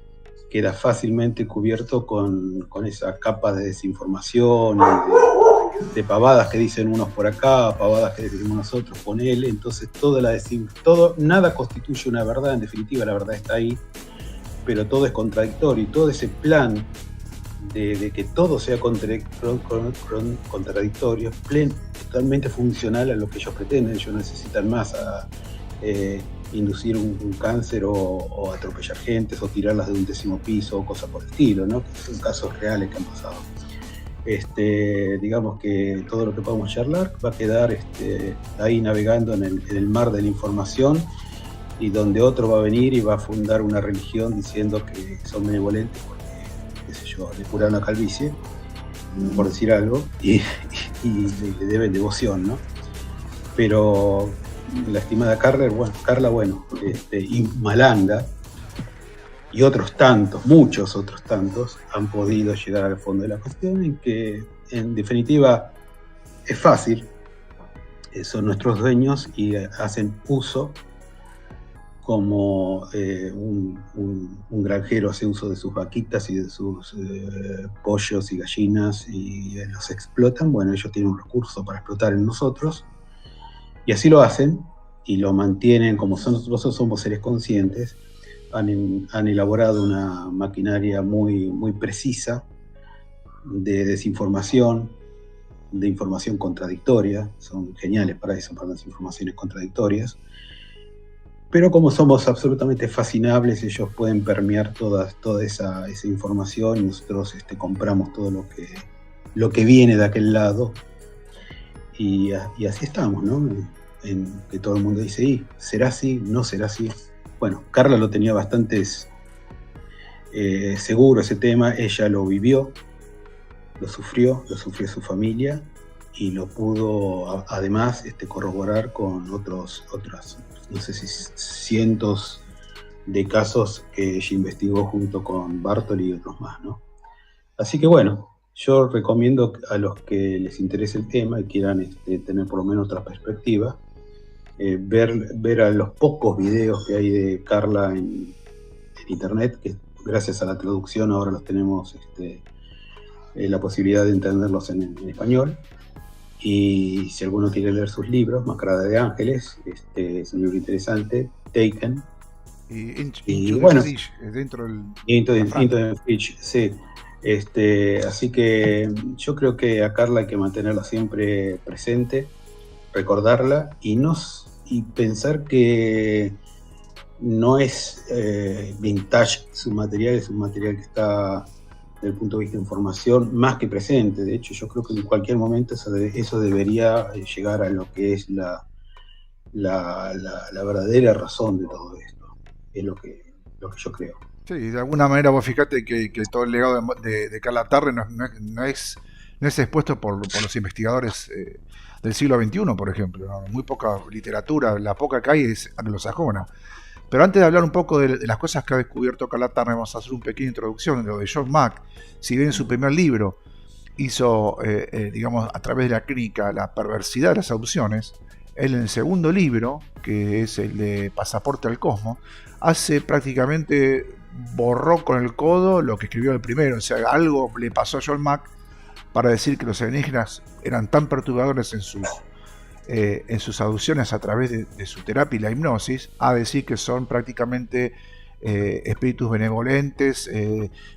queda fácilmente cubierto con esa capa de desinformación y de pavadas que dicen unos por acá, pavadas que decimos nosotros, ponele. Entonces nada constituye una verdad, en definitiva la verdad está ahí, pero todo es contradictorio y todo ese plan de que todo sea contradictorio es totalmente funcional a lo que ellos pretenden. Ellos necesitan más inducir un cáncer o atropellar gentes o tirarlas de un 10º piso o cosas por el estilo, ¿no? Que son casos reales que han pasado. Digamos que todo lo que podamos charlar va a quedar ahí navegando en el mar de la información, y donde otro va a venir y va a fundar una religión diciendo que son benevolentes porque, qué sé yo, le curaron la calvicie, por decir algo, y le deben devoción, ¿no? Pero la estimada Carla, y Malanga y otros tantos, muchos otros tantos, han podido llegar al fondo de la cuestión, en que en definitiva es fácil, son nuestros dueños y hacen uso como un granjero hace uso de sus vaquitas y de sus pollos y gallinas y los explotan. Bueno, ellos tienen un recurso para explotar en nosotros. Y así lo hacen y lo mantienen, como nosotros somos seres conscientes, han elaborado una maquinaria muy, muy precisa de desinformación, de información contradictoria. Son geniales para eso, para las informaciones contradictorias. Pero como somos absolutamente fascinables, ellos pueden permear toda esa información y nosotros compramos todo lo que viene de aquel lado. Y así estamos, ¿no? En que todo el mundo dice, ¿será así? ¿No será así? Bueno, Carla lo tenía bastante seguro ese tema, ella lo vivió, lo sufrió su familia y lo pudo además corroborar con otras, no sé si cientos de casos que ella investigó junto con Bartoli y otros más, ¿no? Así que bueno, yo recomiendo a los que les interese el tema y quieran tener por lo menos otra perspectiva, ver a los pocos videos que hay de Carla en internet, que gracias a la traducción ahora los tenemos la posibilidad de entenderlos en español. Y si alguno quiere leer sus libros, Mascarada de Ángeles, es un libro interesante, Taken. Y bueno, dentro del Into the Fridge, sí. Así que yo creo que a Carla hay que mantenerla siempre presente, recordarla y pensar que no es vintage su material, es un material que está desde el punto de vista de información, más que presente. De hecho, yo creo que en cualquier momento eso debería llegar a lo que es la verdadera razón de todo esto. Es lo que yo creo. Sí, de alguna manera vos fijate que todo el legado de Carla Turner no es expuesto por los investigadores del siglo XXI, por ejemplo, ¿no? Muy poca literatura, la poca que hay es anglosajona. Pero antes de hablar un poco de las cosas que ha descubierto Carla Turner, vamos a hacer una pequeña introducción de lo de John Mack. Si bien en su primer libro hizo, digamos, a través de la clínica la perversidad de las adopciones, él en el segundo libro, que es el de Pasaporte al Cosmos, borró con el codo lo que escribió el primero. O sea, algo le pasó a John Mack para decir que los alienígenas eran tan perturbadores en sus adopciones a través de su terapia y la hipnosis, a decir que son prácticamente espíritus benevolentes,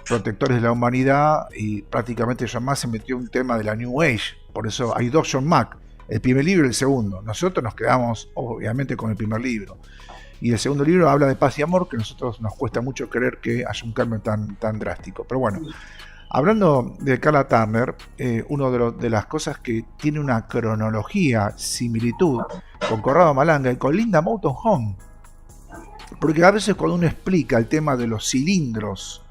protectores de la humanidad, y prácticamente John Mack se metió en un tema de la New Age. Por eso hay dos John Mack, el primer libro y el segundo. Nosotros nos quedamos obviamente con el primer libro. Y el segundo libro habla de paz y amor, que a nosotros nos cuesta mucho creer que haya un cambio tan drástico. Pero bueno, hablando de Carla Turner, una de las cosas que tiene una cronología, similitud con Conrado Malanga y con Linda Moulton Howe, porque a veces cuando uno explica el tema de los cilindros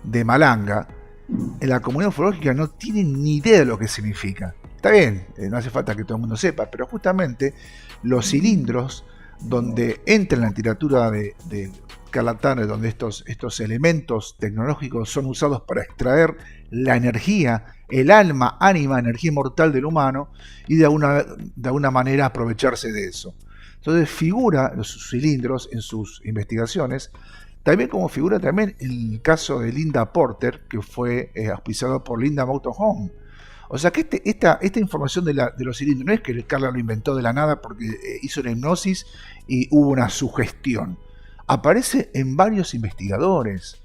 de Malanga, en la comunidad ufológica no tienen ni idea de lo que significa. Está bien, no hace falta que todo el mundo sepa, pero justamente los cilindros, donde entra en la literatura de Carla Turner, donde estos elementos tecnológicos son usados para extraer la energía, el alma, ánima, energía inmortal del humano, y de alguna manera aprovecharse de eso. Entonces figura los cilindros en sus investigaciones, también como figura también en el caso de Linda Porter, que fue auspiciado por Linda Moulton Howe. O sea que esta información de los cilindros no es que Carla lo inventó de la nada porque hizo una hipnosis y hubo una sugestión. Aparece en varios investigadores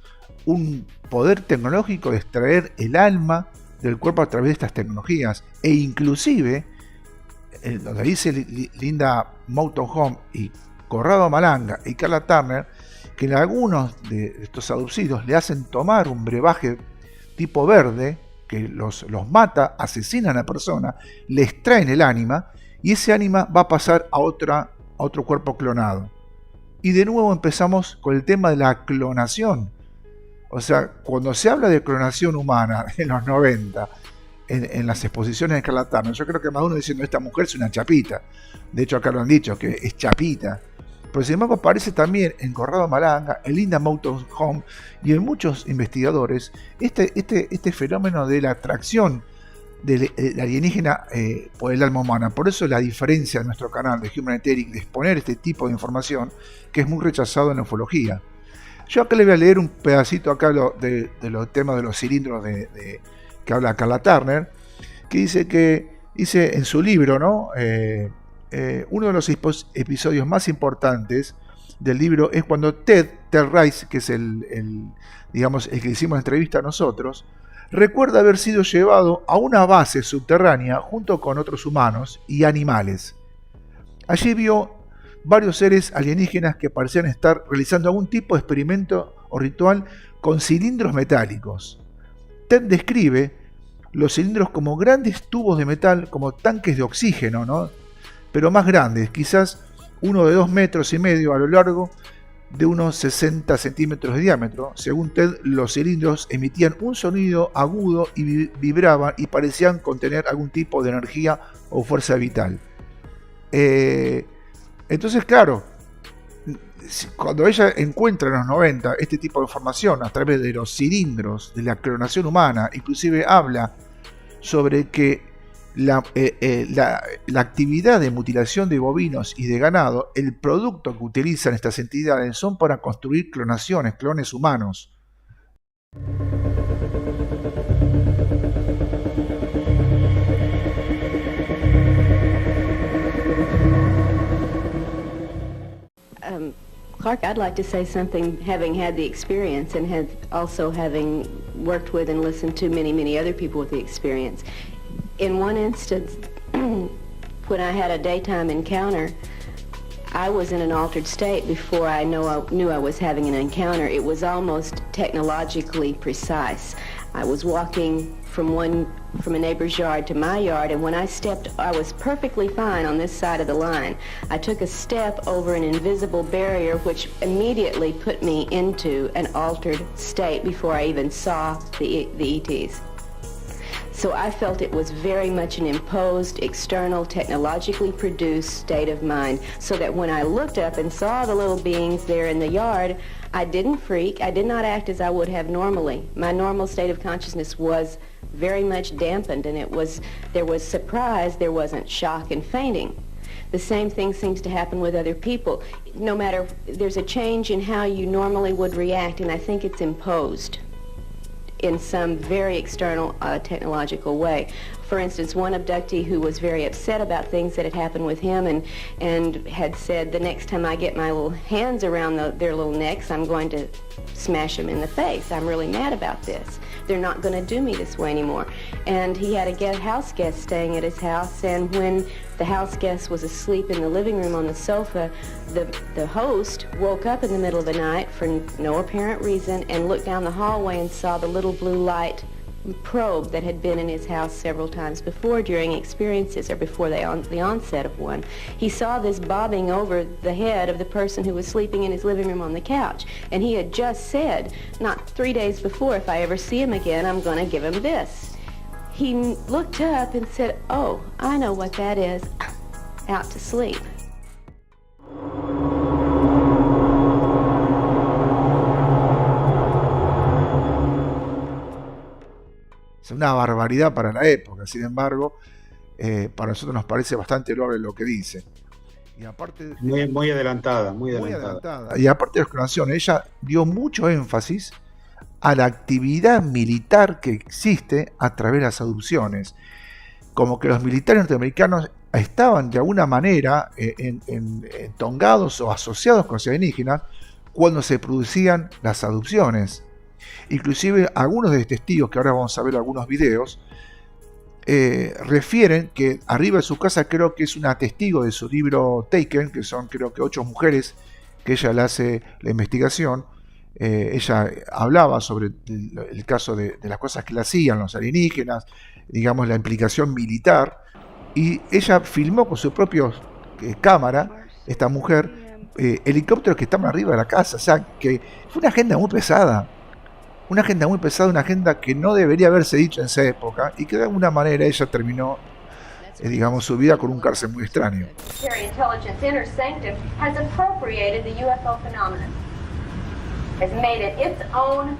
un poder tecnológico de extraer el alma del cuerpo a través de estas tecnologías, e inclusive donde dice Linda Moulton Howe y Conrado Malanga y Carla Turner, que en algunos de estos abducidos le hacen tomar un brebaje tipo verde que los mata, asesinan a la persona, le extraen el ánima, y ese ánima va a pasar a otro cuerpo clonado. Y de nuevo empezamos con el tema de la clonación. O sea, cuando se habla de clonación humana en los 90, en las exposiciones de Carla Turner, yo creo que más uno diciendo, esta mujer es una chapita. De hecho acá lo han dicho, que es chapita. Pero sin embargo aparece también en Conrado Malanga, en Linda Moulton Howe y en muchos investigadores este fenómeno de la atracción del alienígena por el alma humana. Por eso la diferencia de nuestro canal de Human Ethereum de exponer este tipo de información, que es muy rechazado en la ufología. Yo acá le voy a leer un pedacito acá de los temas de los cilindros que habla Carla Turner, que dice en su libro, ¿no? Uno de los episodios más importantes del libro es cuando Ted Rice, que es el que hicimos la entrevista a nosotros, recuerda haber sido llevado a una base subterránea junto con otros humanos y animales. Allí vio varios seres alienígenas que parecían estar realizando algún tipo de experimento o ritual con cilindros metálicos. Ted describe los cilindros como grandes tubos de metal, como tanques de oxígeno, ¿no? Pero más grandes, quizás uno de 2,5 metros a lo largo, de unos 60 centímetros de diámetro. Según Ted, los cilindros emitían un sonido agudo y vibraban y parecían contener algún tipo de energía o fuerza vital. Entonces, claro, cuando ella encuentra en los 90 este tipo de información a través de los cilindros, de la clonación humana, inclusive habla sobre que la actividad de mutilación de bovinos y de ganado, el producto que utilizan estas entidades son para construir clones humanos. Clark, I'd like to say something, having had the experience and also having worked with and listened to many other people with the experience. In one instance, when I had a daytime encounter, I was in an altered state before I knew I was having an encounter. It was almost technologically precise. I was walking from a neighbor's yard to my yard, and when I stepped, I was perfectly fine on this side of the line. I took a step over an invisible barrier, which immediately put me into an altered state before I even saw the ETs. So I felt it was very much an imposed, external, technologically produced state of mind, so that when I looked up and saw the little beings there in the yard, I didn't freak. I did not act as I would have normally. My normal state of consciousness was very much dampened, and there was surprise, there wasn't shock and fainting. The same thing seems to happen with other people. No matter, there's a change in how you normally would react, and I think it's imposed in some very external technological way. For instance, one abductee who was very upset about things that had happened with him and had said, the next time I get my little hands around their little necks, I'm going to smash them in the face. I'm really mad about this. They're not going to do me this way anymore. And he had a house guest staying at his house, and when the house guest was asleep in the living room on the sofa, the host woke up in the middle of the night for no apparent reason and looked down the hallway and saw the little blue light probe that had been in his house several times before during experiences or before the onset of one. He saw this bobbing over the head of the person who was sleeping in his living room on the couch, and he had just said, not 3 days before, if I ever see him again, I'm going to give him this. He looked up and said, oh, I know what that is, out to sleep. Es una barbaridad para la época, sin embargo, para nosotros nos parece bastante loable lo que dice. Y aparte, muy adelantada, muy adelantada. Y aparte de la exploración, ella dio mucho énfasis a la actividad militar que existe a través de las abducciones. Como que los militares norteamericanos estaban de alguna manera entongados o asociados con los alienígenas cuando se producían las abducciones. Inclusive algunos de los testigos, que ahora vamos a ver algunos videos, refieren que arriba de su casa, creo que es una testigo de su libro Taken, que son creo que 8 mujeres que ella le hace la investigación. Ella hablaba sobre el caso de las cosas que le hacían los alienígenas, digamos la implicación militar, y ella filmó con su propia cámara, esta mujer, helicópteros que estaban arriba de la casa. O sea, que fue una agenda muy pesada. Una agenda que no debería haberse dicho en esa época, y que de alguna manera ella terminó, digamos, su vida con un cárcel muy extraño. Intelligence Inner Sanctum has appropriated the UFO phenomenon, has made it its own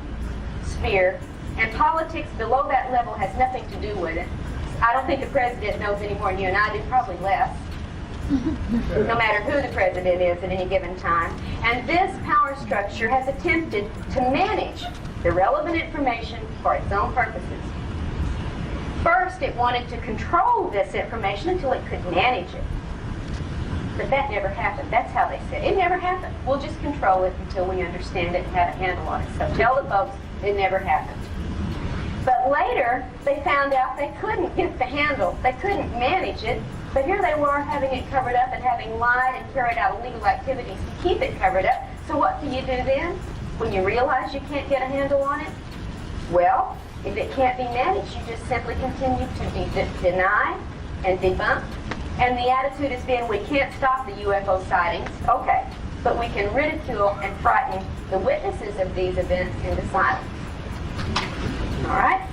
sphere, and politics below that level has nothing to do with it. I don't think the president knows any more than you and I do, probably less. No matter who the president is at any given time. And this power structure has attempted to manage the relevant information for its own purposes. First, it wanted to control this information until it could manage it. But that never happened. That's how they said. It never happened. We'll just control it until we understand it and have a handle on it. So tell the folks it never happened. But later, they found out they couldn't get the handle. They couldn't manage it. But here they were having it covered up and having lied and carried out illegal activities to keep it covered up. So what do you do then when you realize you can't get a handle on it? Well, if it can't be managed, you just simply continue to deny and debunk. And the attitude has been, we can't stop the UFO sightings. Okay, but we can ridicule and frighten the witnesses of these events into silence. All right?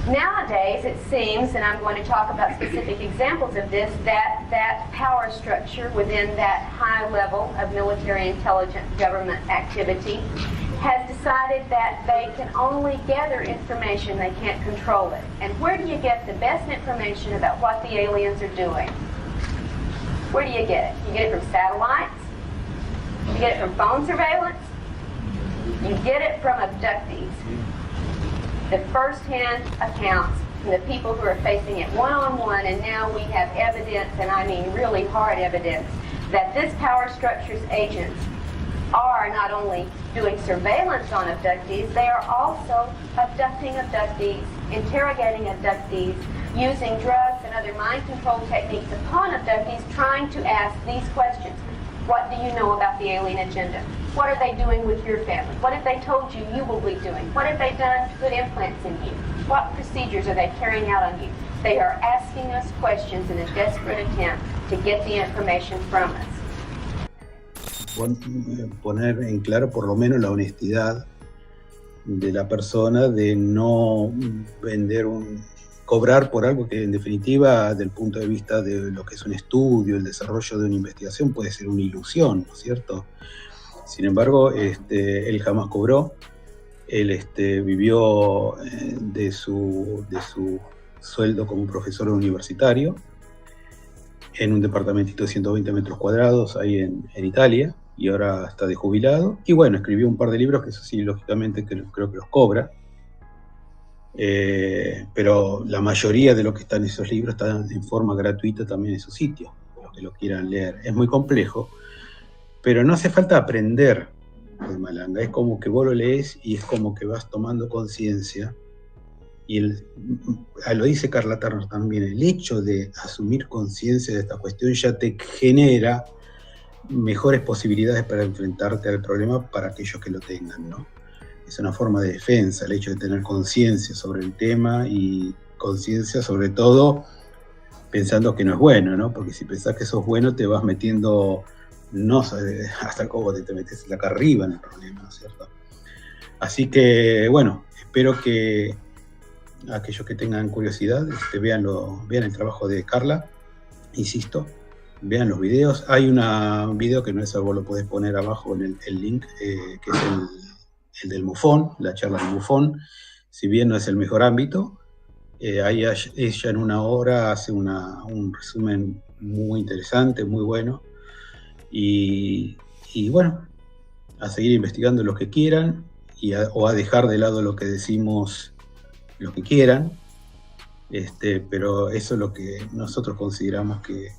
Nowadays, it seems, and I'm going to talk about specific examples of this, that power structure within that high level of military intelligence government activity has decided that they can only gather information, they can't control it. And where do you get the best information about what the aliens are doing? Where do you get it? You get it from satellites? You get it from phone surveillance? You get it from abductees. The first-hand accounts from the people who are facing it one-on-one, and now we have evidence, and I mean really hard evidence, that this power structure's agents are not only doing surveillance on abductees, they are also abducting abductees, interrogating abductees, using drugs and other mind control techniques upon abductees, trying to ask these questions. What do you know about the alien agenda? What are they doing with your family? What have they told you you will be doing? What have they done to put implants in you? What procedures are they carrying out on you? They are asking us questions in a desperate attempt to get the information from us. Poner en claro por lo menos la honestidad de la persona de no cobrar por algo que en definitiva, desde el punto de vista de lo que es un estudio, el desarrollo de una investigación, puede ser una ilusión, ¿no es cierto? Sin embargo, él jamás cobró, él vivió de su sueldo como profesor universitario en un departamentito de 120 metros cuadrados ahí en Italia, y ahora está de jubilado. Y bueno, escribió un par de libros que eso sí, lógicamente, creo que los cobra. Pero la mayoría de lo que está en esos libros está en forma gratuita también en su sitio, los que lo quieran leer. Es muy complejo, pero no hace falta aprender de Malanga. Es como que vos lo lees y es como que vas tomando conciencia. Y lo dice Carla Turner también, el hecho de asumir conciencia de esta cuestión ya te genera mejores posibilidades para enfrentarte al problema para aquellos que lo tengan, ¿no? Es una forma de defensa, el hecho de tener conciencia sobre el tema, y conciencia sobre todo pensando que no es bueno, ¿no? Porque si pensás que sos bueno te vas metiendo, no hasta el cogote, te metes acá arriba en el problema, ¿no es cierto? Así que, bueno, espero que aquellos que tengan curiosidad vean el trabajo de Carla, insisto, vean los videos. Hay un video que no es algo, lo podés poner abajo en el link, que es el del MUFON, la charla del MUFON. Si bien no es el mejor ámbito, ahí ella en una hora hace un resumen muy interesante, muy bueno. Y bueno, a seguir investigando lo que quieran, o a dejar de lado lo que decimos, lo que quieran, pero eso es lo que nosotros consideramos que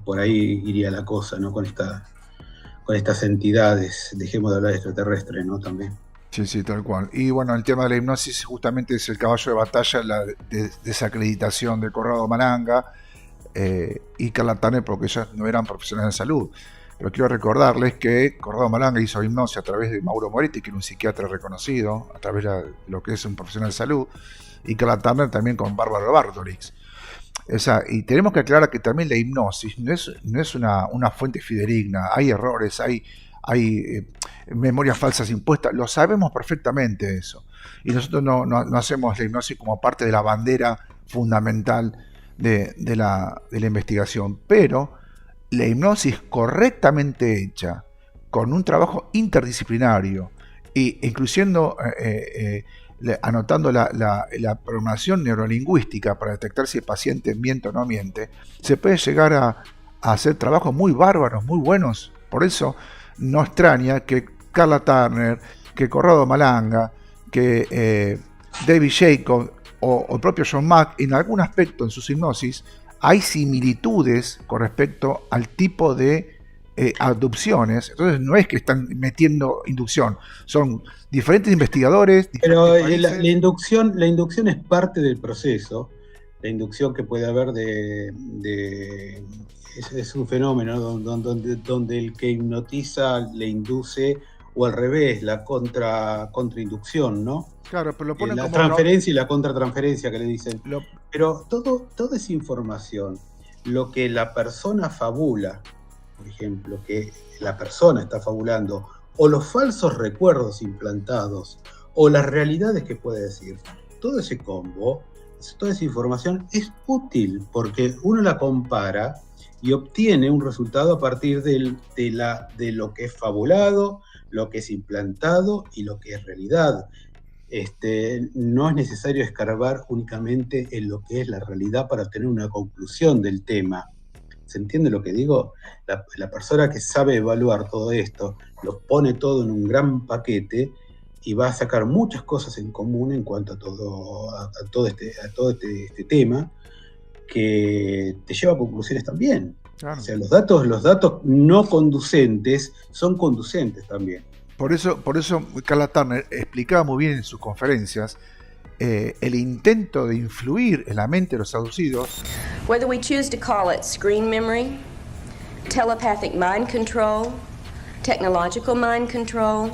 por ahí iría la cosa, ¿no? Con estas entidades. Dejemos de hablar de extraterrestres, ¿no? También. Sí, tal cual. Y bueno, el tema de la hipnosis justamente es el caballo de batalla, la desacreditación de Corrado Malanga y Carla Turner, porque ellas no eran profesionales de salud. Pero quiero recordarles que Corrado Malanga hizo hipnosis a través de Mauro Moretti, que era un psiquiatra reconocido, a través de lo que es un profesional de salud, y Carla Turner también con Bárbara Bartolix. Y tenemos que aclarar que también la hipnosis no es una fuente fidedigna. Hay errores, hay memorias falsas impuestas, lo sabemos perfectamente eso. Y nosotros no hacemos la hipnosis como parte de la bandera fundamental de la investigación. Pero la hipnosis correctamente hecha, con un trabajo interdisciplinario, e incluyendo anotando la programación neurolingüística para detectar si el paciente miente o no miente, se puede llegar a hacer trabajos muy bárbaros, muy buenos. Por eso no extraña que Carla Turner, que Corrado Malanga, que David Jacob o el propio John Mack, en algún aspecto en sus hipnosis hay similitudes con respecto al tipo de abducciones. Entonces no es que están metiendo inducción, son diferentes investigadores, pero la inducción es parte del proceso. La inducción que puede haber es un fenómeno donde el que hipnotiza le induce, o al revés, la contrainducción, ¿no? Claro, pero lo ponen la como transferencia y la contratransferencia que le dicen. Pero toda esa información, lo que la persona fabula, por ejemplo, que la persona está fabulando, o los falsos recuerdos implantados, o las realidades que puede decir, todo ese combo, toda esa información es útil, porque uno la compara y obtiene un resultado a partir de lo que es fabulado, lo que es implantado y lo que es realidad. No es necesario escarbar únicamente en lo que es la realidad para obtener una conclusión del tema. ¿Se entiende lo que digo? La persona que sabe evaluar todo esto, lo pone todo en un gran paquete y va a sacar muchas cosas en común en cuanto a todo este tema, que te lleva a conclusiones también. Claro. O sea, los datos no conducentes son conducentes también. Por eso Carla Turner explicaba muy bien en sus conferencias el intento de influir en la mente de los abducidos. Whether we choose to call it screen memory, telepathic mind control, technological mind control,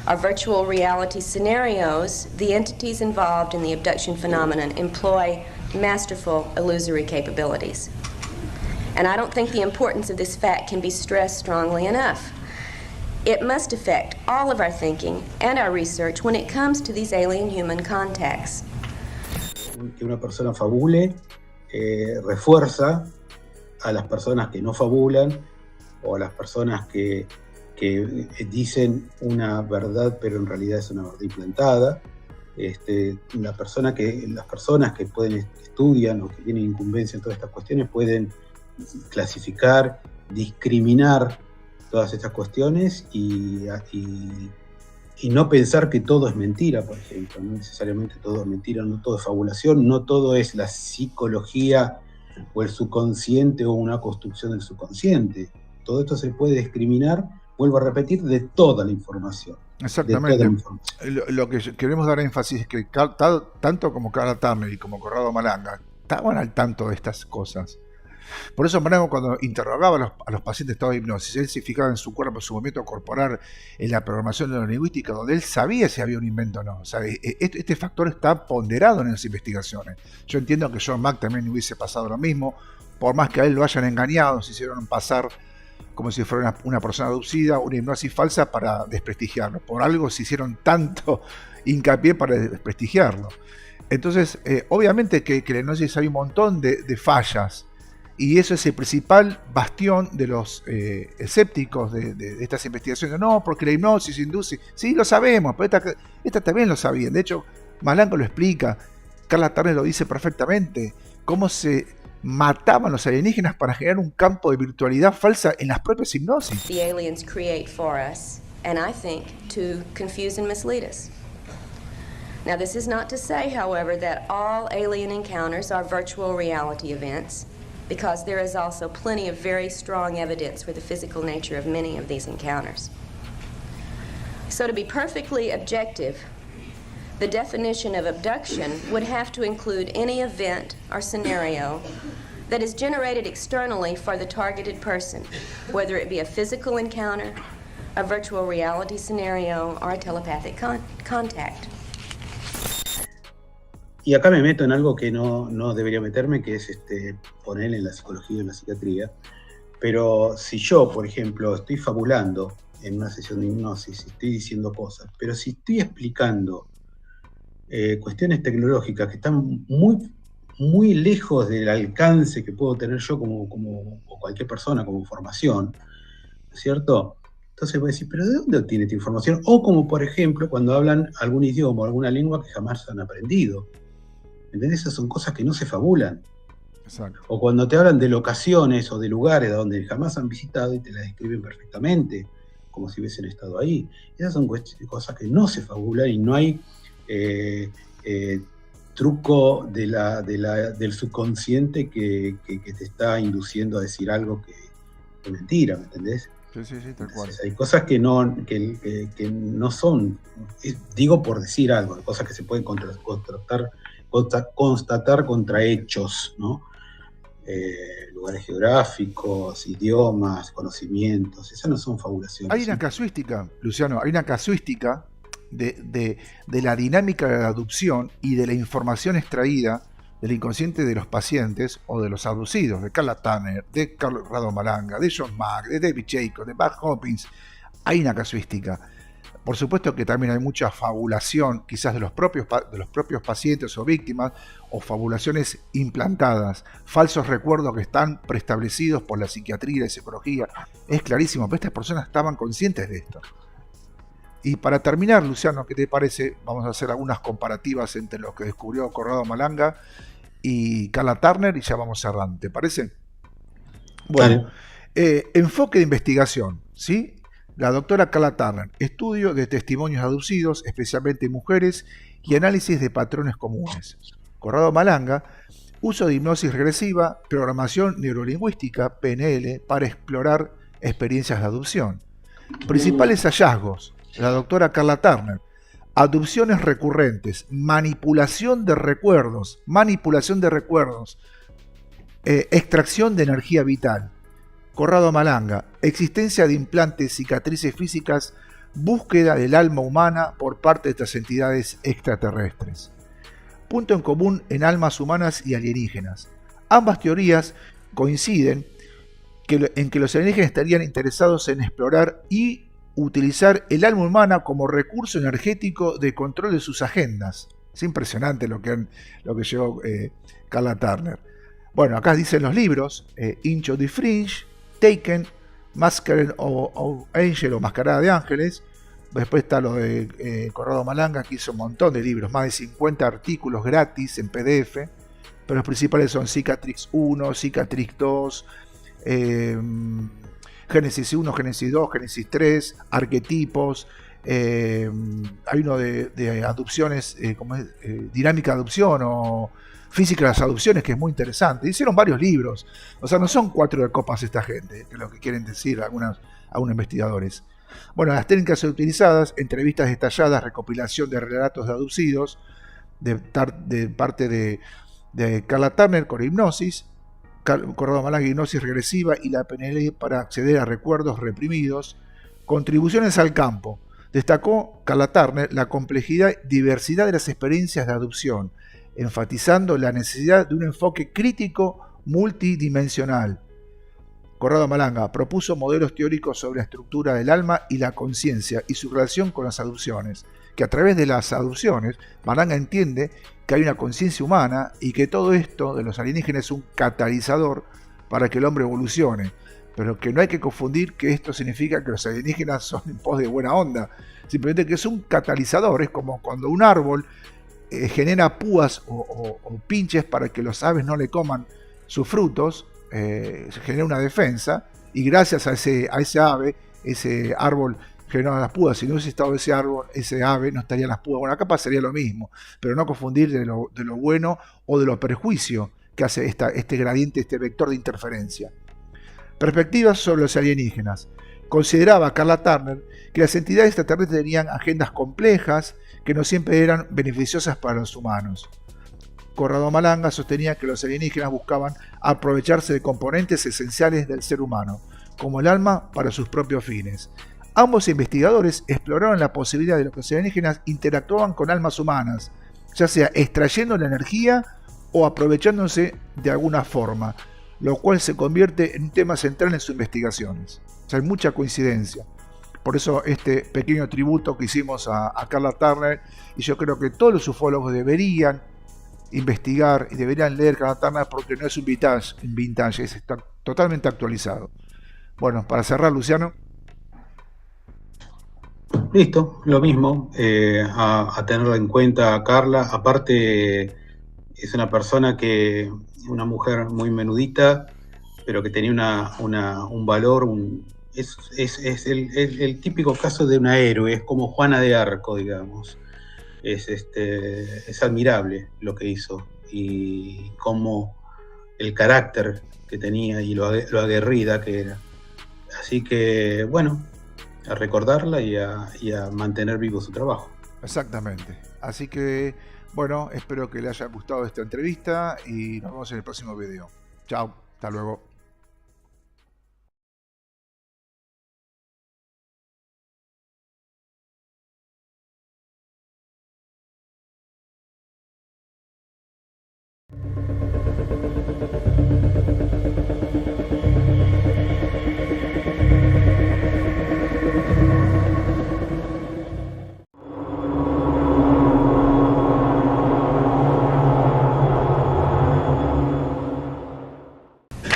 or virtual reality scenarios, the entities involved in the abduction phenomenon employ masterful illusory capabilities. And I don't think the importance of this fact can be stressed strongly enough. It must affect all of our thinking and our research when it comes to these alien-human contacts. Que una persona fabule refuerza a las personas que no fabulan o a las personas que dicen una verdad pero en realidad es una verdad implantada. Las personas que estudian o que tienen incumbencia en todas estas cuestiones pueden clasificar, discriminar todas estas cuestiones y no pensar que todo es mentira, por ejemplo. No necesariamente todo es mentira, no todo es fabulación, no todo es la psicología o el subconsciente o una construcción del subconsciente. Todo esto se puede discriminar, vuelvo a repetir, de toda la información. Exactamente. Lo que queremos dar énfasis es que tanto como Carla Turner y como Corrado Malanga estaban al tanto de estas cosas. Por eso Malanga, cuando interrogaba a los pacientes de estado de hipnosis, él se fijaba en su cuerpo, en su movimiento corporal, en la programación neurolingüística, donde él sabía si había un invento o no. O sea, este factor está ponderado en las investigaciones. Yo entiendo que John Mack también hubiese pasado lo mismo, por más que a él lo hayan engañado, se hicieron pasar como si fuera una persona abducida, una hipnosis falsa para desprestigiarlo. Por algo se hicieron tanto hincapié para desprestigiarlo. Entonces, obviamente que en la hipnosis hay un montón de fallas, y eso es el principal bastión de los escépticos de estas investigaciones. No, porque la hipnosis induce. Sí, lo sabemos, pero esta también lo sabían. De hecho, Malanga lo explica, Carla Turner lo dice perfectamente, cómo se mataban los alienígenas para generar un campo de virtualidad falsa en las propias hipnosis. The aliens create for us, and I think to confuse and mislead us. Now, this is not to say, however, that all alien encounters are virtual reality events, because there is also plenty of very strong evidence for the physical nature of many of these encounters. So to be perfectly objective, the definition of abduction would have to include any event or scenario that is generated externally for the targeted person, whether it be a physical encounter, a virtual reality scenario, or a telepathic contact. Y acá me meto en algo que no debería meterme, que es poner en la psicología y en la psiquiatría. Pero si yo, por ejemplo, estoy fabulando en una sesión de hipnosis, estoy diciendo cosas, pero si estoy explicando cuestiones tecnológicas que están muy, muy lejos del alcance que puedo tener yo o cualquier persona como formación, ¿no es cierto? Entonces voy a decir, ¿pero de dónde obtiene esta información? O como, por ejemplo, cuando hablan algún idioma o alguna lengua que jamás han aprendido. ¿Entendés? Esas son cosas que no se fabulan. Exacto. O cuando te hablan de locaciones o de lugares donde jamás han visitado y te las describen perfectamente, como si hubiesen estado ahí. Esas son cosas que no se fabulan y no hay truco del subconsciente que te está induciendo a decir algo que es mentira, ¿me entendés? Sí, tal cual. Entonces, hay cosas que no son, digo por decir algo, cosas que se pueden constatar contra hechos, ¿no? Lugares geográficos, idiomas, conocimientos, esas no son fabulaciones. Hay una casuística, Luciano, hay una casuística de la dinámica de la abducción y de la información extraída del inconsciente de los pacientes o de los abducidos, de Carla Turner, de Corrado Malanga, de John Mack, de David Jacobs, de Bart Hopkins. Hay una casuística. Por supuesto que también hay mucha fabulación, quizás de los propios pacientes o víctimas, o fabulaciones implantadas, falsos recuerdos que están preestablecidos por la psiquiatría y la psicología. Es clarísimo, pero estas personas estaban conscientes de esto. Y para terminar, Luciano, ¿qué te parece? Vamos a hacer algunas comparativas entre lo que descubrió Corrado Malanga y Carla Turner y ya vamos cerrando, ¿te parece? Bueno, enfoque de investigación, ¿sí? La doctora Carla Turner, estudio de testimonios abducidos, especialmente mujeres, y análisis de patrones comunes. Corrado Malanga, uso de hipnosis regresiva, programación neurolingüística, PNL, para explorar experiencias de adopción. Principales hallazgos, la doctora Carla Turner: adopciones recurrentes, manipulación de recuerdos, extracción de energía vital. Corrado Malanga: existencia de implantes, cicatrices físicas, búsqueda del alma humana por parte de estas entidades extraterrestres. Punto en común en almas humanas y alienígenas. Ambas teorías coinciden en que los alienígenas estarían interesados en explorar y utilizar el alma humana como recurso energético de control de sus agendas. Es impresionante lo que llevó Carla Turner. Bueno, acá dicen los libros: Into the Fringe, Taken, Masquerade of Angel o Mascarada de Ángeles. Después está lo de Corrado Malanga, que hizo un montón de libros, más de 50 artículos gratis en PDF, pero los principales son Cicatrix 1, Cicatrix 2, Génesis 1, Génesis 2, Génesis 3, arquetipos. Hay uno de adopciones, dinámica de adopción o física de las adopciones, que es muy interesante. Hicieron varios libros, o sea, no son 4 de copas esta gente, que es lo que quieren decir algunos investigadores. Bueno, las técnicas utilizadas: entrevistas detalladas, recopilación de relatos de abducidos de parte de Carla Turner con hipnosis, Corrado Malanga, hipnosis regresiva y la PNL para acceder a recuerdos reprimidos. Contribuciones al campo: destacó Carla Turner la complejidad y diversidad de las experiencias de adopción, enfatizando la necesidad de un enfoque crítico multidimensional. Corrado Malanga propuso modelos teóricos sobre la estructura del alma y la conciencia y su relación con las adopciones, que a través de las adopciones Malanga entiende que hay una conciencia humana y que todo esto de los alienígenas es un catalizador para que el hombre evolucione, pero que no hay que confundir que esto significa que los alienígenas son en pos de buena onda, simplemente que es un catalizador. Es como cuando un árbol genera púas o pinches para que los aves no le coman sus frutos. Se genera una defensa, y gracias a ese ave, ese árbol generó las púas. Si no hubiese estado ese ave, no estarían las púas. Bueno, acá pasaría lo mismo, pero no confundir de lo bueno o de lo perjuicio que hace este gradiente, este vector de interferencia. Perspectivas sobre los alienígenas. Consideraba Carla Turner que las entidades extraterrestres tenían agendas complejas que no siempre eran beneficiosas para los humanos. Corrado Malanga sostenía que los alienígenas buscaban aprovecharse de componentes esenciales del ser humano, como el alma, para sus propios fines. Ambos investigadores exploraron la posibilidad de que los alienígenas interactuaban con almas humanas, ya sea extrayendo la energía o aprovechándose de alguna forma, lo cual se convierte en un tema central en sus investigaciones. O sea, hay mucha coincidencia. Por eso este pequeño tributo que hicimos a Carla Turner, y yo creo que todos los ufólogos deberían investigar y deberían leer Carla Turner, porque no es un vintage, está totalmente actualizado. Bueno, para cerrar, Luciano. Listo, lo mismo, a tenerla en cuenta a Carla. Aparte, es una persona una mujer muy menudita, pero que tenía un valor, es el típico caso de una héroe, es como Juana de Arco, digamos. Es admirable lo que hizo y cómo el carácter que tenía y lo aguerrida que era. Así que, bueno, a recordarla y a mantener vivo su trabajo. Exactamente. Así que, bueno, espero que le haya gustado esta entrevista y nos vemos en el próximo video. Chao, hasta luego.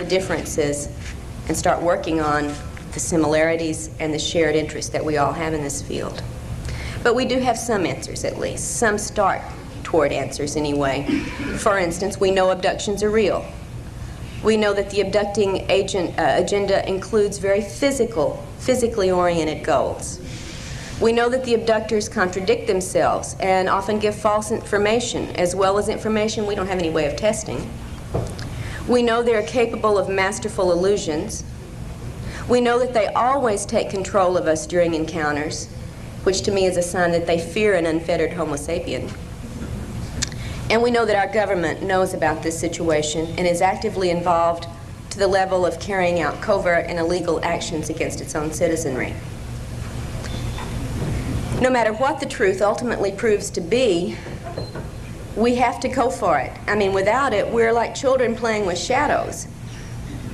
Differences and start working on the similarities and the shared interests that we all have in this field. But we do have some answers, at least. Some start toward answers anyway. For instance, we know abductions are real. We know that the abducting agenda includes very physically oriented goals. We know that the abductors contradict themselves and often give false information, as well as information we don't have any way of testing. We know they're capable of masterful illusions. We know that they always take control of us during encounters, which to me is a sign that they fear an unfettered Homo sapien. And we know that our government knows about this situation and is actively involved to the level of carrying out covert and illegal actions against its own citizenry. No matter what the truth ultimately proves to be, we have to go for it. I mean, without it, we're like children playing with shadows.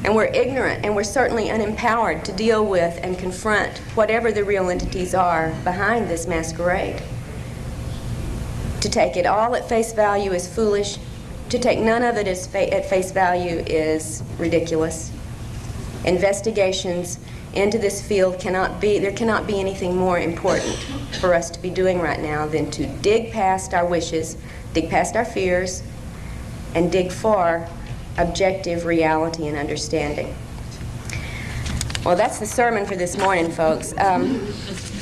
And we're ignorant, and we're certainly unempowered to deal with and confront whatever the real entities are behind this masquerade. To take it all at face value is foolish. To take none of it at face value is ridiculous. Investigations into this field there cannot be anything more important for us to be doing right now than to dig past our wishes, dig past our fears, and dig for objective reality and understanding. Well, that's the sermon for this morning, folks.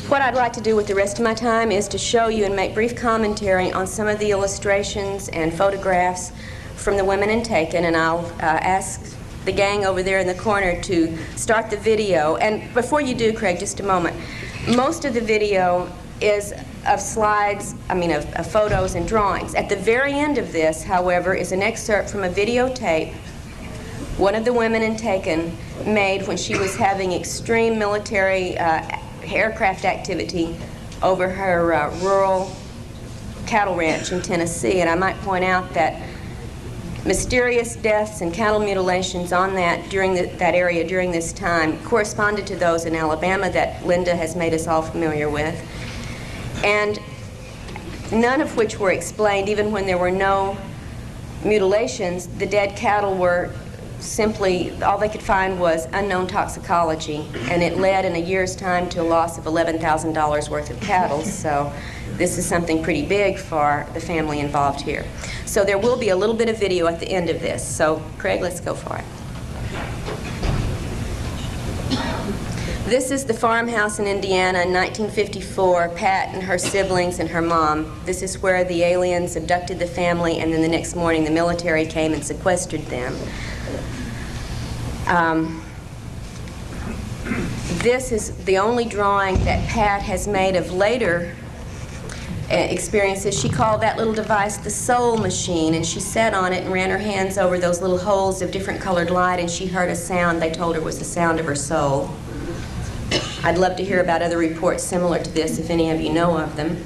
What I'd like to do with the rest of my time is to show you and make brief commentary on some of the illustrations and photographs from the women in Taken, and I'll ask the gang over there in the corner to start the video. And before you do, Craig, just a moment. Most of the video is of slides, of photos and drawings. At the very end of this, however, is an excerpt from a videotape one of the women in Taken made when she was having extreme military aircraft activity over her rural cattle ranch in Tennessee. And I might point out that mysterious deaths and cattle mutilations on that area during this time corresponded to those in Alabama that Linda has made us all familiar with, and none of which were explained. Even when there were no mutilations, the dead cattle were simply, all they could find was unknown toxicology, and it led in a year's time to a loss of $11,000 worth of cattle. So this is something pretty big for the family involved here. So there will be a little bit of video at the end of this. So Craig, let's go for it. This is the farmhouse in Indiana in 1954, Pat and her siblings and her mom. This is where the aliens abducted the family, and then the next morning the military came and sequestered them. This is the only drawing that Pat has made of later experiences. She called that little device the soul machine, and she sat on it and ran her hands over those little holes of different colored light, and she heard a sound they told her was the sound of her soul. I'd love to hear about other reports similar to this if any of you know of them.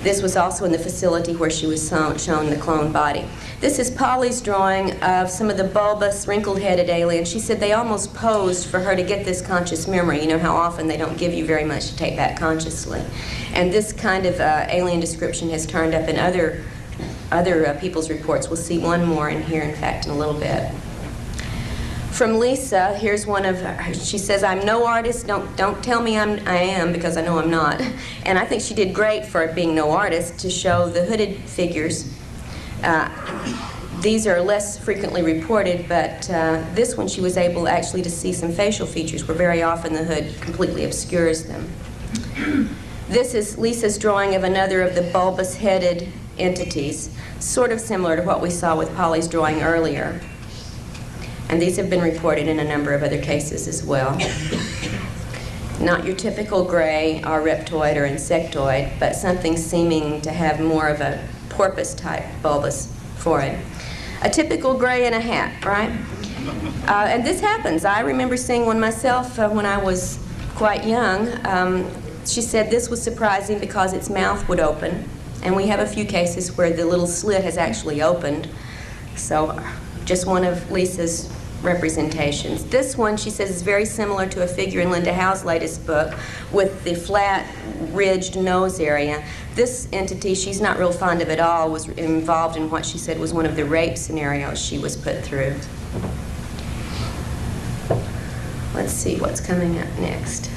This was also in the facility where she was shown the clone body. This is Polly's drawing of some of the bulbous, wrinkled-headed aliens. She said they almost posed for her to get this conscious memory. You know how often they don't give you very much to take back consciously. And this kind of alien description has turned up in other people's reports. We'll see one more in here, in fact, in a little bit. From Lisa, here's one of her. She says, "I'm no artist. Don't tell me I am, because I know I'm not." And I think she did great for being no artist to show the hooded figures. These are less frequently reported, but this one she was able actually to see some facial features where very often the hood completely obscures them. This is Lisa's drawing of another of the bulbous-headed entities, sort of similar to what we saw with Polly's drawing earlier. And these have been reported in a number of other cases as well. Not your typical gray or reptoid or insectoid, but something seeming to have more of a porpoise-type bulbous forehead. A typical gray in a hat, right? And this happens. I remember seeing one myself when I was quite young. She said this was surprising because its mouth would open, and we have a few cases where the little slit has actually opened. So just one of Lisa's representations. This one, she says, is very similar to a figure in Linda Howe's latest book with the flat, ridged nose area. This entity, she's not real fond of at all, was involved in what she said was one of the rape scenarios she was put through. Let's see what's coming up next.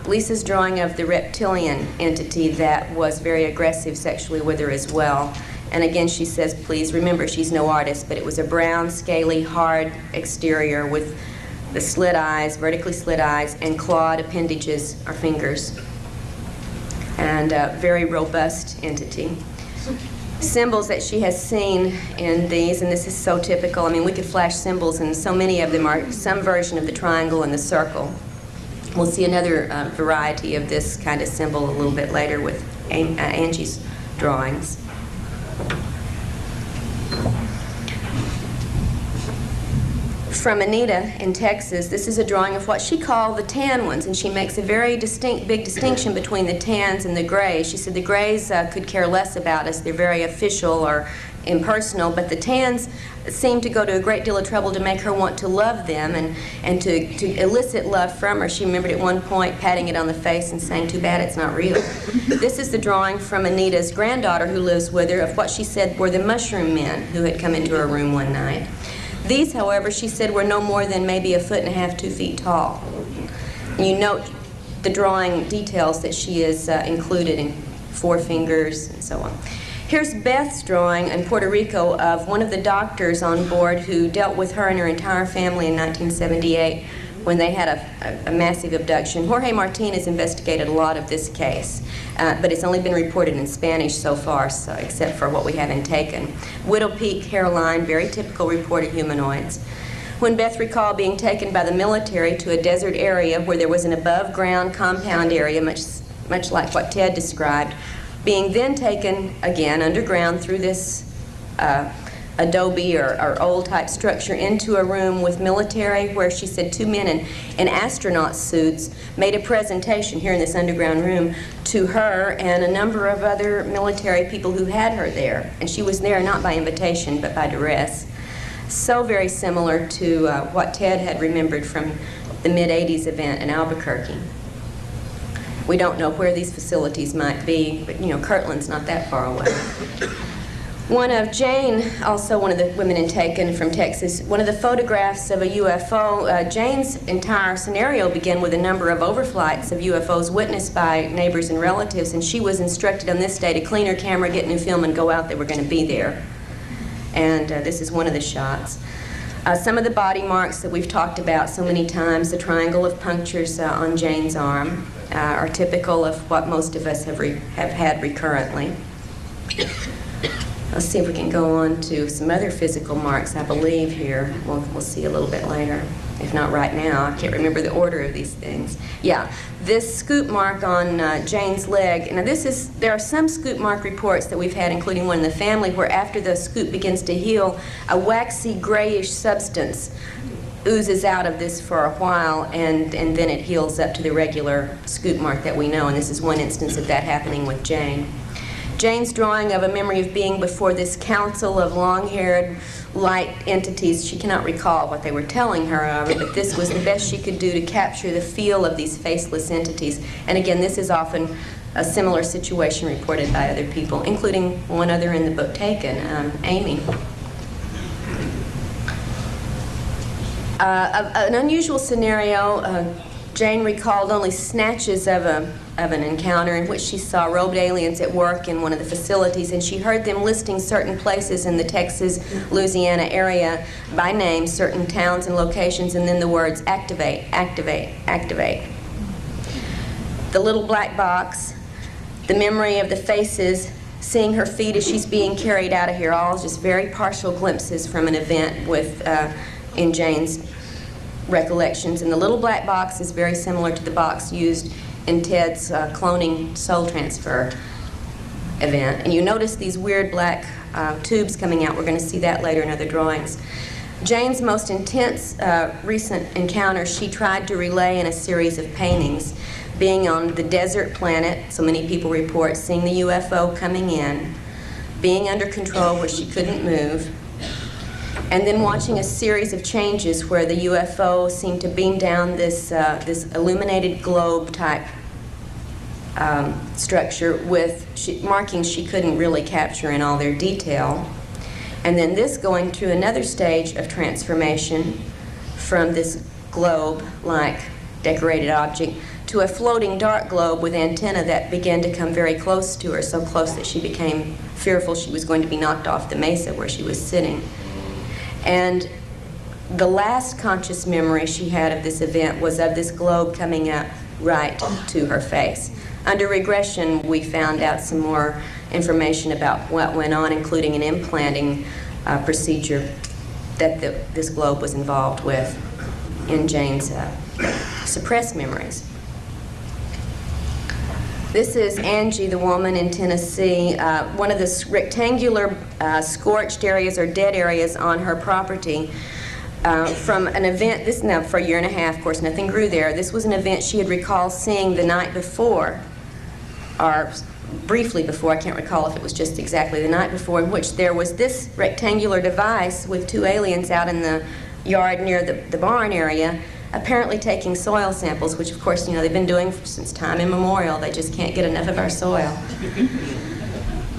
Lisa's drawing of the reptilian entity that was very aggressive sexually with her as well. And again, she says, please remember, she's no artist, but it was a brown, scaly, hard exterior with the slit eyes, vertically slit eyes, and clawed appendages or fingers. And a very robust entity. symbols that she has seen in these, and this is so typical. I mean, we could flash symbols, and so many of them are some version of the triangle and the circle. We'll see another variety of this kind of symbol a little bit later with Angie's drawings. From Anita in Texas, this is a drawing of what she called the tan ones, and she makes a very big distinction between the tans and the grays. She said the grays could care less about us. They're very official or impersonal, but the tans seemed to go to a great deal of trouble to make her want to love them and to elicit love from her. She remembered at one point patting it on the face and saying, "Too bad it's not real." This is the drawing from Anita's granddaughter who lives with her of what she said were the mushroom men who had come into her room one night. These, however, she said were no more than maybe 1.5 feet, 2 feet tall. And you note the drawing details that she is included in 4 fingers and so on. Here's Beth's drawing in Puerto Rico of one of the doctors on board who dealt with her and her entire family in 1978 when they had a massive abduction. Jorge Martinez investigated a lot of this case, but it's only been reported in Spanish so far, so, except for what we have in Taken. Widow peak hairline, very typical reported humanoids. When Beth recalled being taken by the military to a desert area where there was an above-ground compound area, much like what Ted described, being then taken again underground through this adobe or old-type structure into a room with military where she said 2 men in astronaut suits made a presentation here in this underground room to her and a number of other military people who had her there. And she was there not by invitation but by duress. So very similar to what Ted had remembered from the mid-'80s event in Albuquerque. We don't know where these facilities might be, but, you know, Kirtland's not that far away. One of Jane, also one of the women in Taken from Texas, one of the photographs of a UFO, Jane's entire scenario began with a number of overflights of UFOs witnessed by neighbors and relatives, and she was instructed on this day to clean her camera, get new film, and go out. They were going to be there. And this is one of the shots. Some of the body marks that we've talked about so many times, the triangle of punctures on Jane's arm, are typical of what most of us have had recurrently. Let's see if we can go on to some other physical marks, I believe, here. We'll see a little bit later, if not right now. I can't remember the order of these things. Yeah, this scoop mark on Jane's leg. Now, there are some scoop mark reports that we've had, including one in the family, where after the scoop begins to heal, a waxy grayish substance oozes out of this for a while, and then it heals up to the regular scoop mark that we know, and this is one instance of that happening with Jane. Jane's drawing of a memory of being before this council of long-haired, light entities. She cannot recall what they were telling her, however, but this was the best she could do to capture the feel of these faceless entities. And again, this is often a similar situation reported by other people, including one other in the book Taken, Amy. An unusual scenario, Jane recalled only snatches of an encounter in which she saw robed aliens at work in one of the facilities, and she heard them listing certain places in the Texas, Louisiana area by name, certain towns and locations, and then the words activate, activate, activate. The little black box, the memory of the faces, seeing her feet as she's being carried out of here, all just very partial glimpses from an event with in Jane's recollections. And the little black box is very similar to the box used in Ted's cloning soul transfer event. And you notice these weird black tubes coming out. We're going to see that later in other drawings. Jane's most intense recent encounter she tried to relay in a series of paintings, being on the desert planet, so many people report, seeing the UFO coming in, being under control where she couldn't move, and then watching a series of changes where the UFO seemed to beam down this illuminated globe type structure with markings she couldn't really capture in all their detail. And then this going through another stage of transformation from this globe-like decorated object to a floating dark globe with antenna that began to come very close to her, so close that she became fearful she was going to be knocked off the mesa where she was sitting. And the last conscious memory she had of this event was of this globe coming up right to her face. Under regression, we found out some more information about what went on, including an implanting procedure that this globe was involved with in Jane's suppressed memories. This is Angie, the woman in Tennessee. One of the rectangular scorched areas or dead areas on her property from an event, this now for a year and a half, of course, nothing grew there. This was an event she had recalled seeing the night before, or briefly before, I can't recall if it was just exactly the night before, in which there was this rectangular device with two aliens out in the yard near the barn area, apparently taking soil samples, which of course, you know, they've been doing since time immemorial. They just can't get enough of our soil.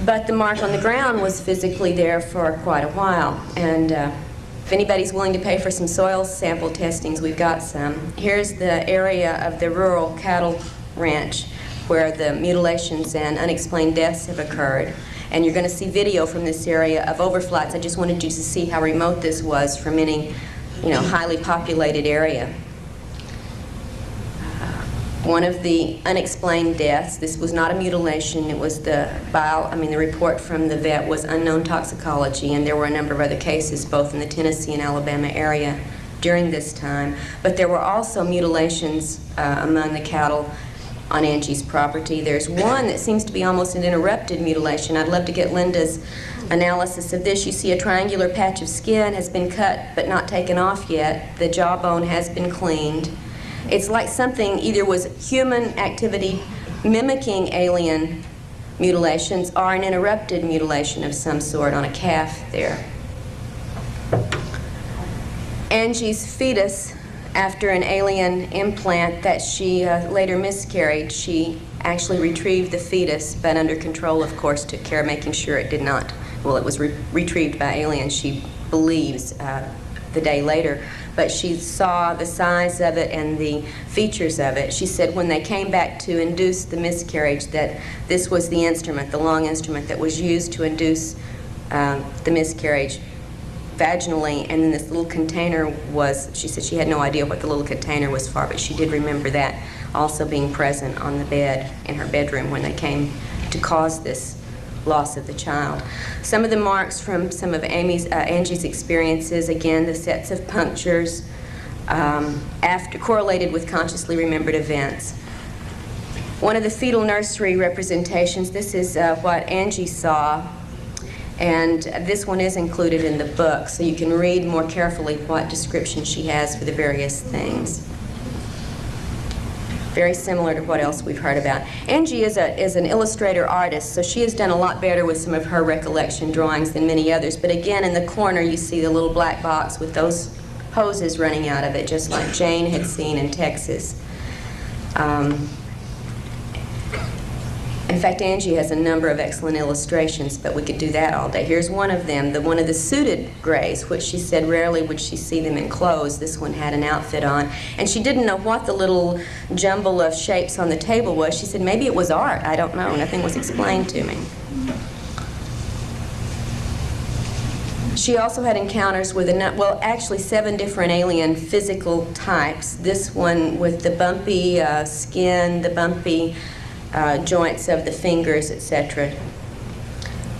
But the mark on the ground was physically there for quite a while. And if anybody's willing to pay for some soil sample testings, we've got some. Here's the area of the rural cattle ranch where the mutilations and unexplained deaths have occurred. And you're going to see video from this area of overflights. I just wanted you to see how remote this was from any, you know, highly populated area. One of the unexplained deaths, this was not a mutilation, it was the report from the vet was unknown toxicology, and there were a number of other cases both in the Tennessee and Alabama area during this time. But there were also mutilations among the cattle on Angie's property. There's one that seems to be almost an interrupted mutilation. I'd love to get Linda's analysis of this. You see a triangular patch of skin has been cut but not taken off yet. The jawbone has been cleaned. It's like something either was human activity mimicking alien mutilations or an interrupted mutilation of some sort on a calf there. Angie's fetus, after an alien implant that she later miscarried, she actually retrieved the fetus, but under control, of course, took care of making sure it did not, well, it was retrieved by aliens, she believes, the day later. But she saw the size of it and the features of it. She said when they came back to induce the miscarriage that this was the instrument, the long instrument that was used to induce the miscarriage vaginally, and then this little container was, she said she had no idea what the little container was for, but she did remember that also being present on the bed in her bedroom when they came to cause this loss of the child. Some of the marks from some of Angie's experiences, again, the sets of punctures correlated with consciously remembered events. One of the fetal nursery representations, this is what Angie saw, and this one is included in the book, so you can read more carefully what description she has for the various things. Very similar to what else we've heard about. Angie is an illustrator artist, so she has done a lot better with some of her recollection drawings than many others. But again, in the corner you see the little black box with those hoses running out of it, just like Jane had seen in Texas. In fact, Angie has a number of excellent illustrations, but we could do that all day. Here's one of them, one of the suited grays, which she said rarely would she see them in clothes. This one had an outfit on. And she didn't know what the little jumble of shapes on the table was. She said maybe it was art. I don't know. Nothing was explained to me. She also had encounters with, actually 7 different alien physical types. This one with the bumpy skin, the bumpy joints of the fingers, etc.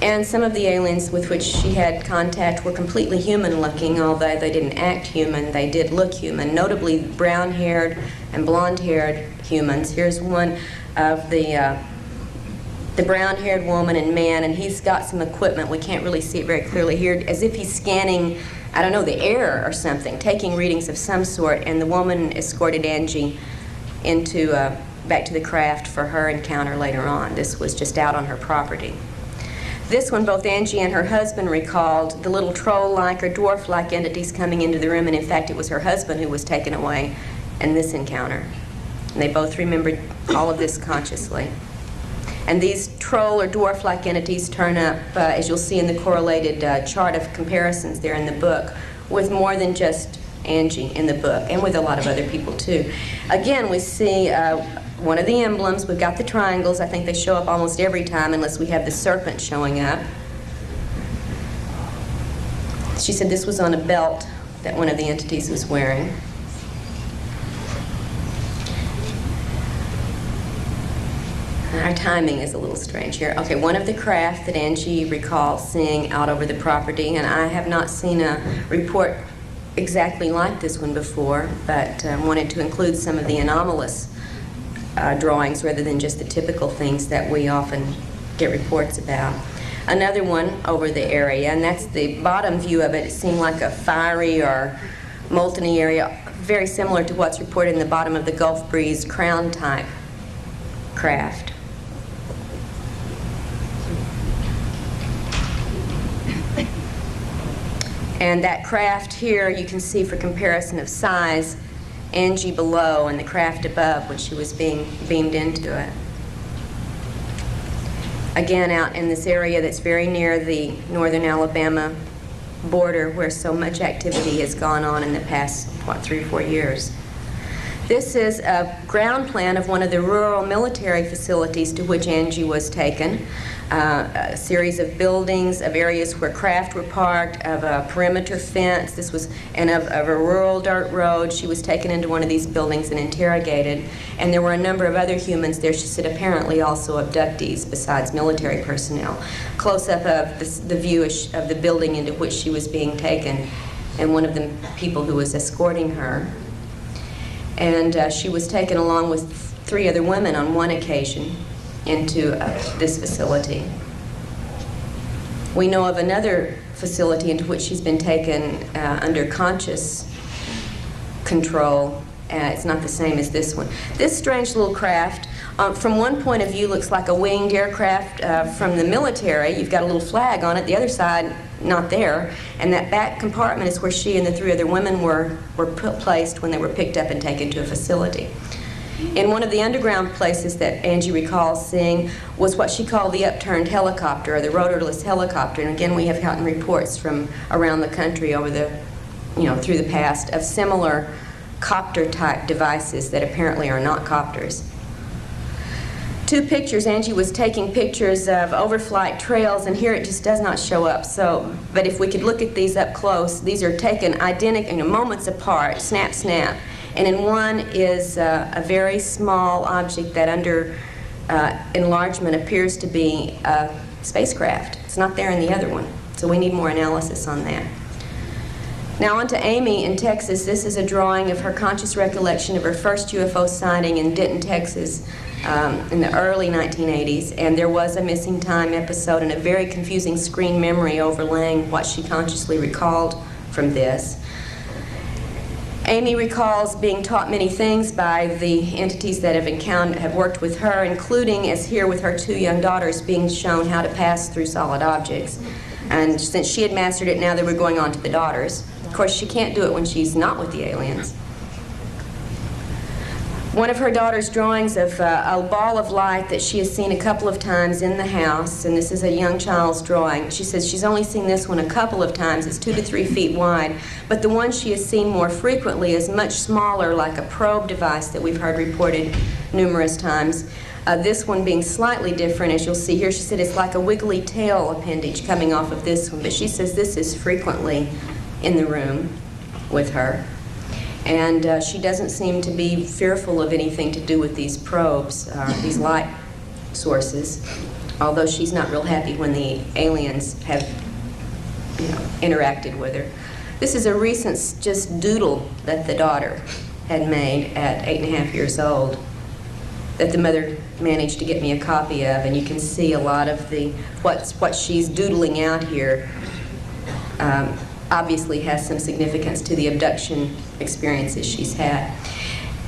And some of the aliens with which she had contact were completely human-looking, although they didn't act human, they did look human, notably brown-haired and blonde-haired humans. Here's one of the brown-haired woman and man, and he's got some equipment. We can't really see it very clearly here, as if he's scanning, I don't know, the air or something, taking readings of some sort, and the woman escorted Angie into back to the craft for her encounter later on. This was just out on her property. This one, both Angie and her husband recalled the little troll-like or dwarf-like entities coming into the room, and in fact it was her husband who was taken away in this encounter. And they both remembered all of this consciously. And these troll or dwarf-like entities turn up, as you'll see in the correlated chart of comparisons there in the book, with more than just Angie in the book, and with a lot of other people too. Again, we see one of the emblems. We've got the triangles. I think they show up almost every time unless we have the serpent showing up. She said this was on a belt that one of the entities was wearing. Our timing is a little strange here. Okay, one of the craft that Angie recalls seeing out over the property, and I have not seen a report exactly like this one before, but wanted to include some of the anomalous drawings rather than just the typical things that we often get reports about. Another one over the area, and that's the bottom view of it. It seemed like a fiery or molten-y area, very similar to what's reported in the bottom of the Gulf Breeze crown-type craft. And that craft here, you can see for comparison of size, Angie below and the craft above when she was being beamed into it. Again, out in this area that's very near the northern Alabama border where so much activity has gone on in the past, 3 or 4 years. This is a ground plan of one of the rural military facilities to which Angie was taken. A series of buildings, of areas where craft were parked, of a perimeter fence. This was, and of a rural dirt road. She was taken into one of these buildings and interrogated. And there were a number of other humans there, she said, apparently also abductees besides military personnel. Close-up of the view of the building into which she was being taken, and one of the people who was escorting her. And she was taken along with 3 other women on one occasion into this facility. We know of another facility into which she's been taken under conscious control. It's not the same as this one. This strange little craft, from one point of view, looks like a winged aircraft from the military. You've got a little flag on it. The other side, not there. And that back compartment is where she and the 3 other women were placed when they were picked up and taken to a facility. In one of the underground places that Angie recalls seeing was what she called the upturned helicopter, or the rotorless helicopter. And again, we have gotten reports from around the country over the, through the past of similar copter-type devices that apparently are not copters. 2 pictures, Angie was taking pictures of overflight trails, and here it just does not show up. But if we could look at these up close, these are taken identical, moments apart, snap, snap. And in one is a very small object that under enlargement appears to be a spacecraft. It's not there in the other one, so we need more analysis on that. Now on to Amy in Texas. This is a drawing of her conscious recollection of her first UFO sighting in Denton, Texas in the early 1980s, and there was a missing time episode and a very confusing screen memory overlaying what she consciously recalled from this. Amy recalls being taught many things by the entities that have worked with her, including, as here with her 2 young daughters, being shown how to pass through solid objects. And since she had mastered it, now they were going on to the daughters. Of course, she can't do it when she's not with the aliens. One of her daughter's drawings of a ball of light that she has seen a couple of times in the house, and this is a young child's drawing. She says she's only seen this one a couple of times. It's 2 to 3 feet wide, but the one she has seen more frequently is much smaller, like a probe device that we've heard reported numerous times. This one being slightly different, as you'll see here. She said it's like a wiggly tail appendage coming off of this one, but she says this is frequently in the room with her. And she doesn't seem to be fearful of anything to do with these probes, these light sources, although she's not real happy when the aliens have interacted with her. This is a recent just doodle that the daughter had made at 8.5 years old that the mother managed to get me a copy of, and you can see a lot of what she's doodling out here obviously has some significance to the abduction experiences she's had.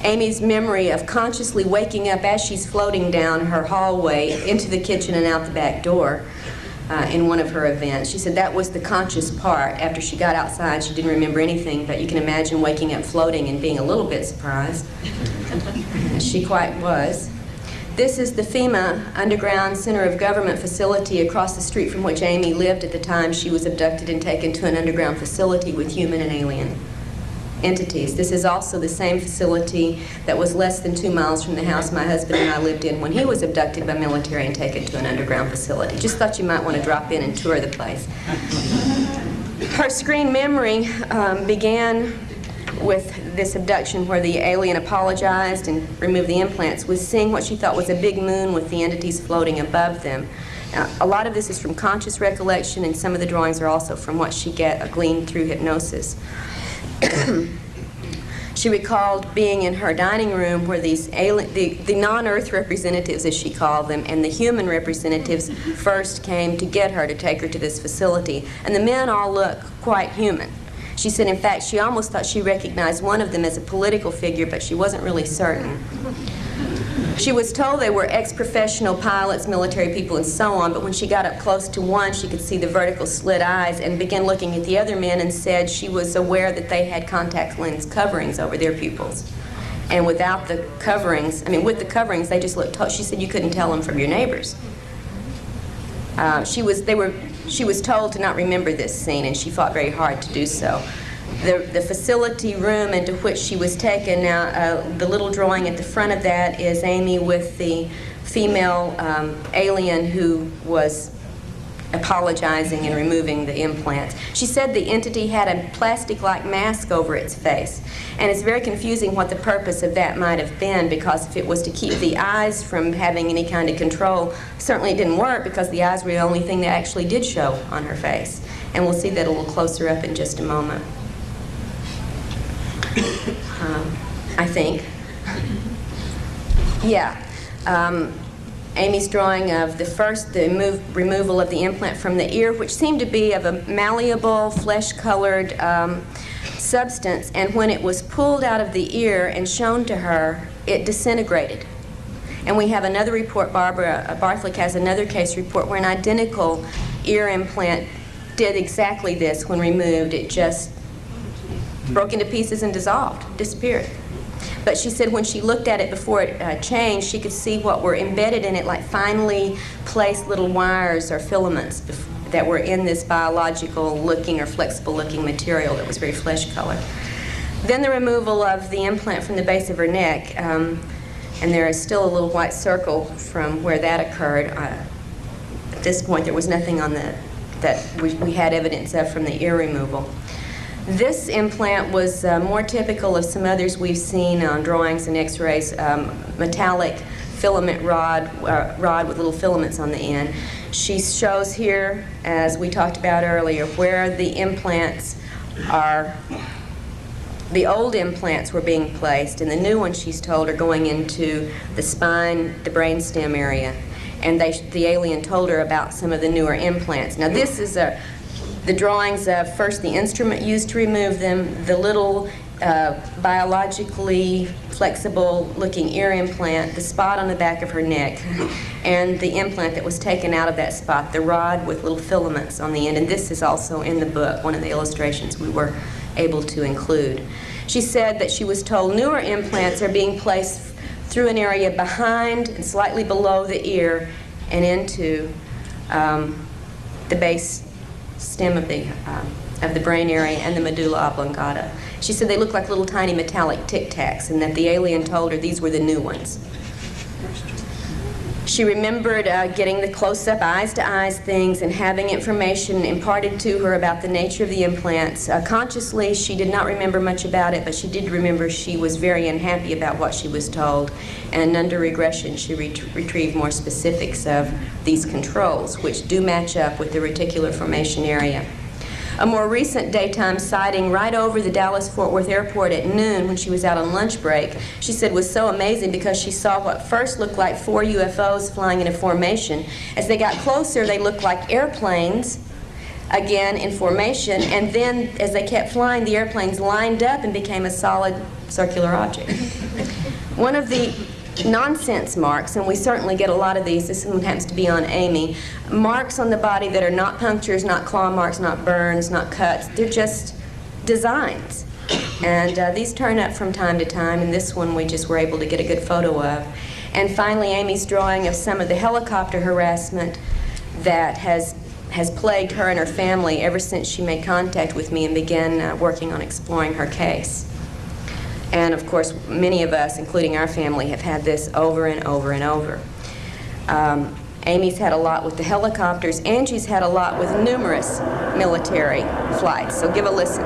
Amy's memory of consciously waking up as she's floating down her hallway into the kitchen and out the back door in one of her events. She said that was the conscious part. After she got outside, she didn't remember anything, but you can imagine waking up floating and being a little bit surprised. She quite was. This is the FEMA Underground Center of Government facility across the street from which Amy lived at the time she was abducted and taken to an underground facility with human and alien entities. This is also the same facility that was less than 2 miles from the house my husband and I lived in when he was abducted by military and taken to an underground facility. Just thought you might want to drop in and tour the place. Her screen memory began with this abduction where the alien apologized and removed the implants was seeing what she thought was a big moon with the entities floating above them. Now, a lot of this is from conscious recollection, and some of the drawings are also from what she gleaned through hypnosis. She recalled being in her dining room where these the non-Earth representatives, as she called them, and the human representatives first came to get her, to take her to this facility. And the men all look quite human. She said, in fact, she almost thought she recognized one of them as a political figure, but she wasn't really certain. She was told they were ex-professional pilots, military people, and so on, but when she got up close to one, she could see the vertical slit eyes and began looking at the other men and said she was aware that they had contact lens coverings over their pupils. And without the coverings, with the coverings, they just looked, she said you couldn't tell them from your neighbors. She was told to not remember this scene, and she fought very hard to do so. The facility room into which she was taken, now the little drawing at the front of that is Amy with the female alien who was apologizing and removing the implants. She said the entity had a plastic-like mask over its face, and it's very confusing what the purpose of that might have been, because if it was to keep the eyes from having any kind of control, certainly it didn't work, because the eyes were the only thing that actually did show on her face. And we'll see that a little closer up in just a moment. I think. Yeah. Amy's drawing of the removal of the implant from the ear, which seemed to be of a malleable, flesh-colored substance, and when it was pulled out of the ear and shown to her, it disintegrated. And we have another report, Barbara Barthlick has another case report where an identical ear implant did exactly this when removed. It just broke into pieces and dissolved, disappeared. But she said when she looked at it before it changed, she could see what were embedded in it, like finely placed little wires or filaments that were in this biological-looking or flexible-looking material that was very flesh-colored. Then the removal of the implant from the base of her neck, and there is still a little white circle from where that occurred. At this point, there was nothing on that we had evidence of from the ear removal. This implant was more typical of some others we've seen on drawings and x-rays, metallic filament rod with little filaments on the end. She shows here, as we talked about earlier, where the implants are, the old implants were being placed, and the new ones, she's told, are going into the spine, the brainstem area. And the alien told her about some of the newer implants. Now this is the drawings of first the instrument used to remove them, the little biologically flexible looking ear implant, the spot on the back of her neck, and the implant that was taken out of that spot, the rod with little filaments on the end. And this is also in the book, one of the illustrations we were able to include. She said that she was told newer implants are being placed through an area behind and slightly below the ear and into the base stem of the brain area and the medulla oblongata. She said they looked like little tiny metallic Tic Tacs, and that the alien told her these were the new ones. She remembered getting the close-up eyes-to-eyes things and having information imparted to her about the nature of the implants. Consciously, she did not remember much about it, but she did remember she was very unhappy about what she was told. And under regression, she retrieved more specifics of these controls, which do match up with the reticular formation area. A more recent daytime sighting right over the Dallas-Fort Worth airport at noon when she was out on lunch break, she said was so amazing because she saw what first looked like 4 UFOs flying in a formation. As they got closer, they looked like airplanes, again in formation, and then as they kept flying, the airplanes lined up and became a solid circular object. One of the nonsense marks, and we certainly get a lot of these, this one happens to be on Amy, marks on the body that are not punctures, not claw marks, not burns, not cuts, they're just designs. And these turn up from time to time, and this one we just were able to get a good photo of. And finally, Amy's drawing of some of the helicopter harassment that has plagued her and her family ever since she made contact with me and began working on exploring her case. And of course, many of us, including our family, have had this over and over and over. Amy's had a lot with the helicopters, and she's had a lot with numerous military flights. So give a listen.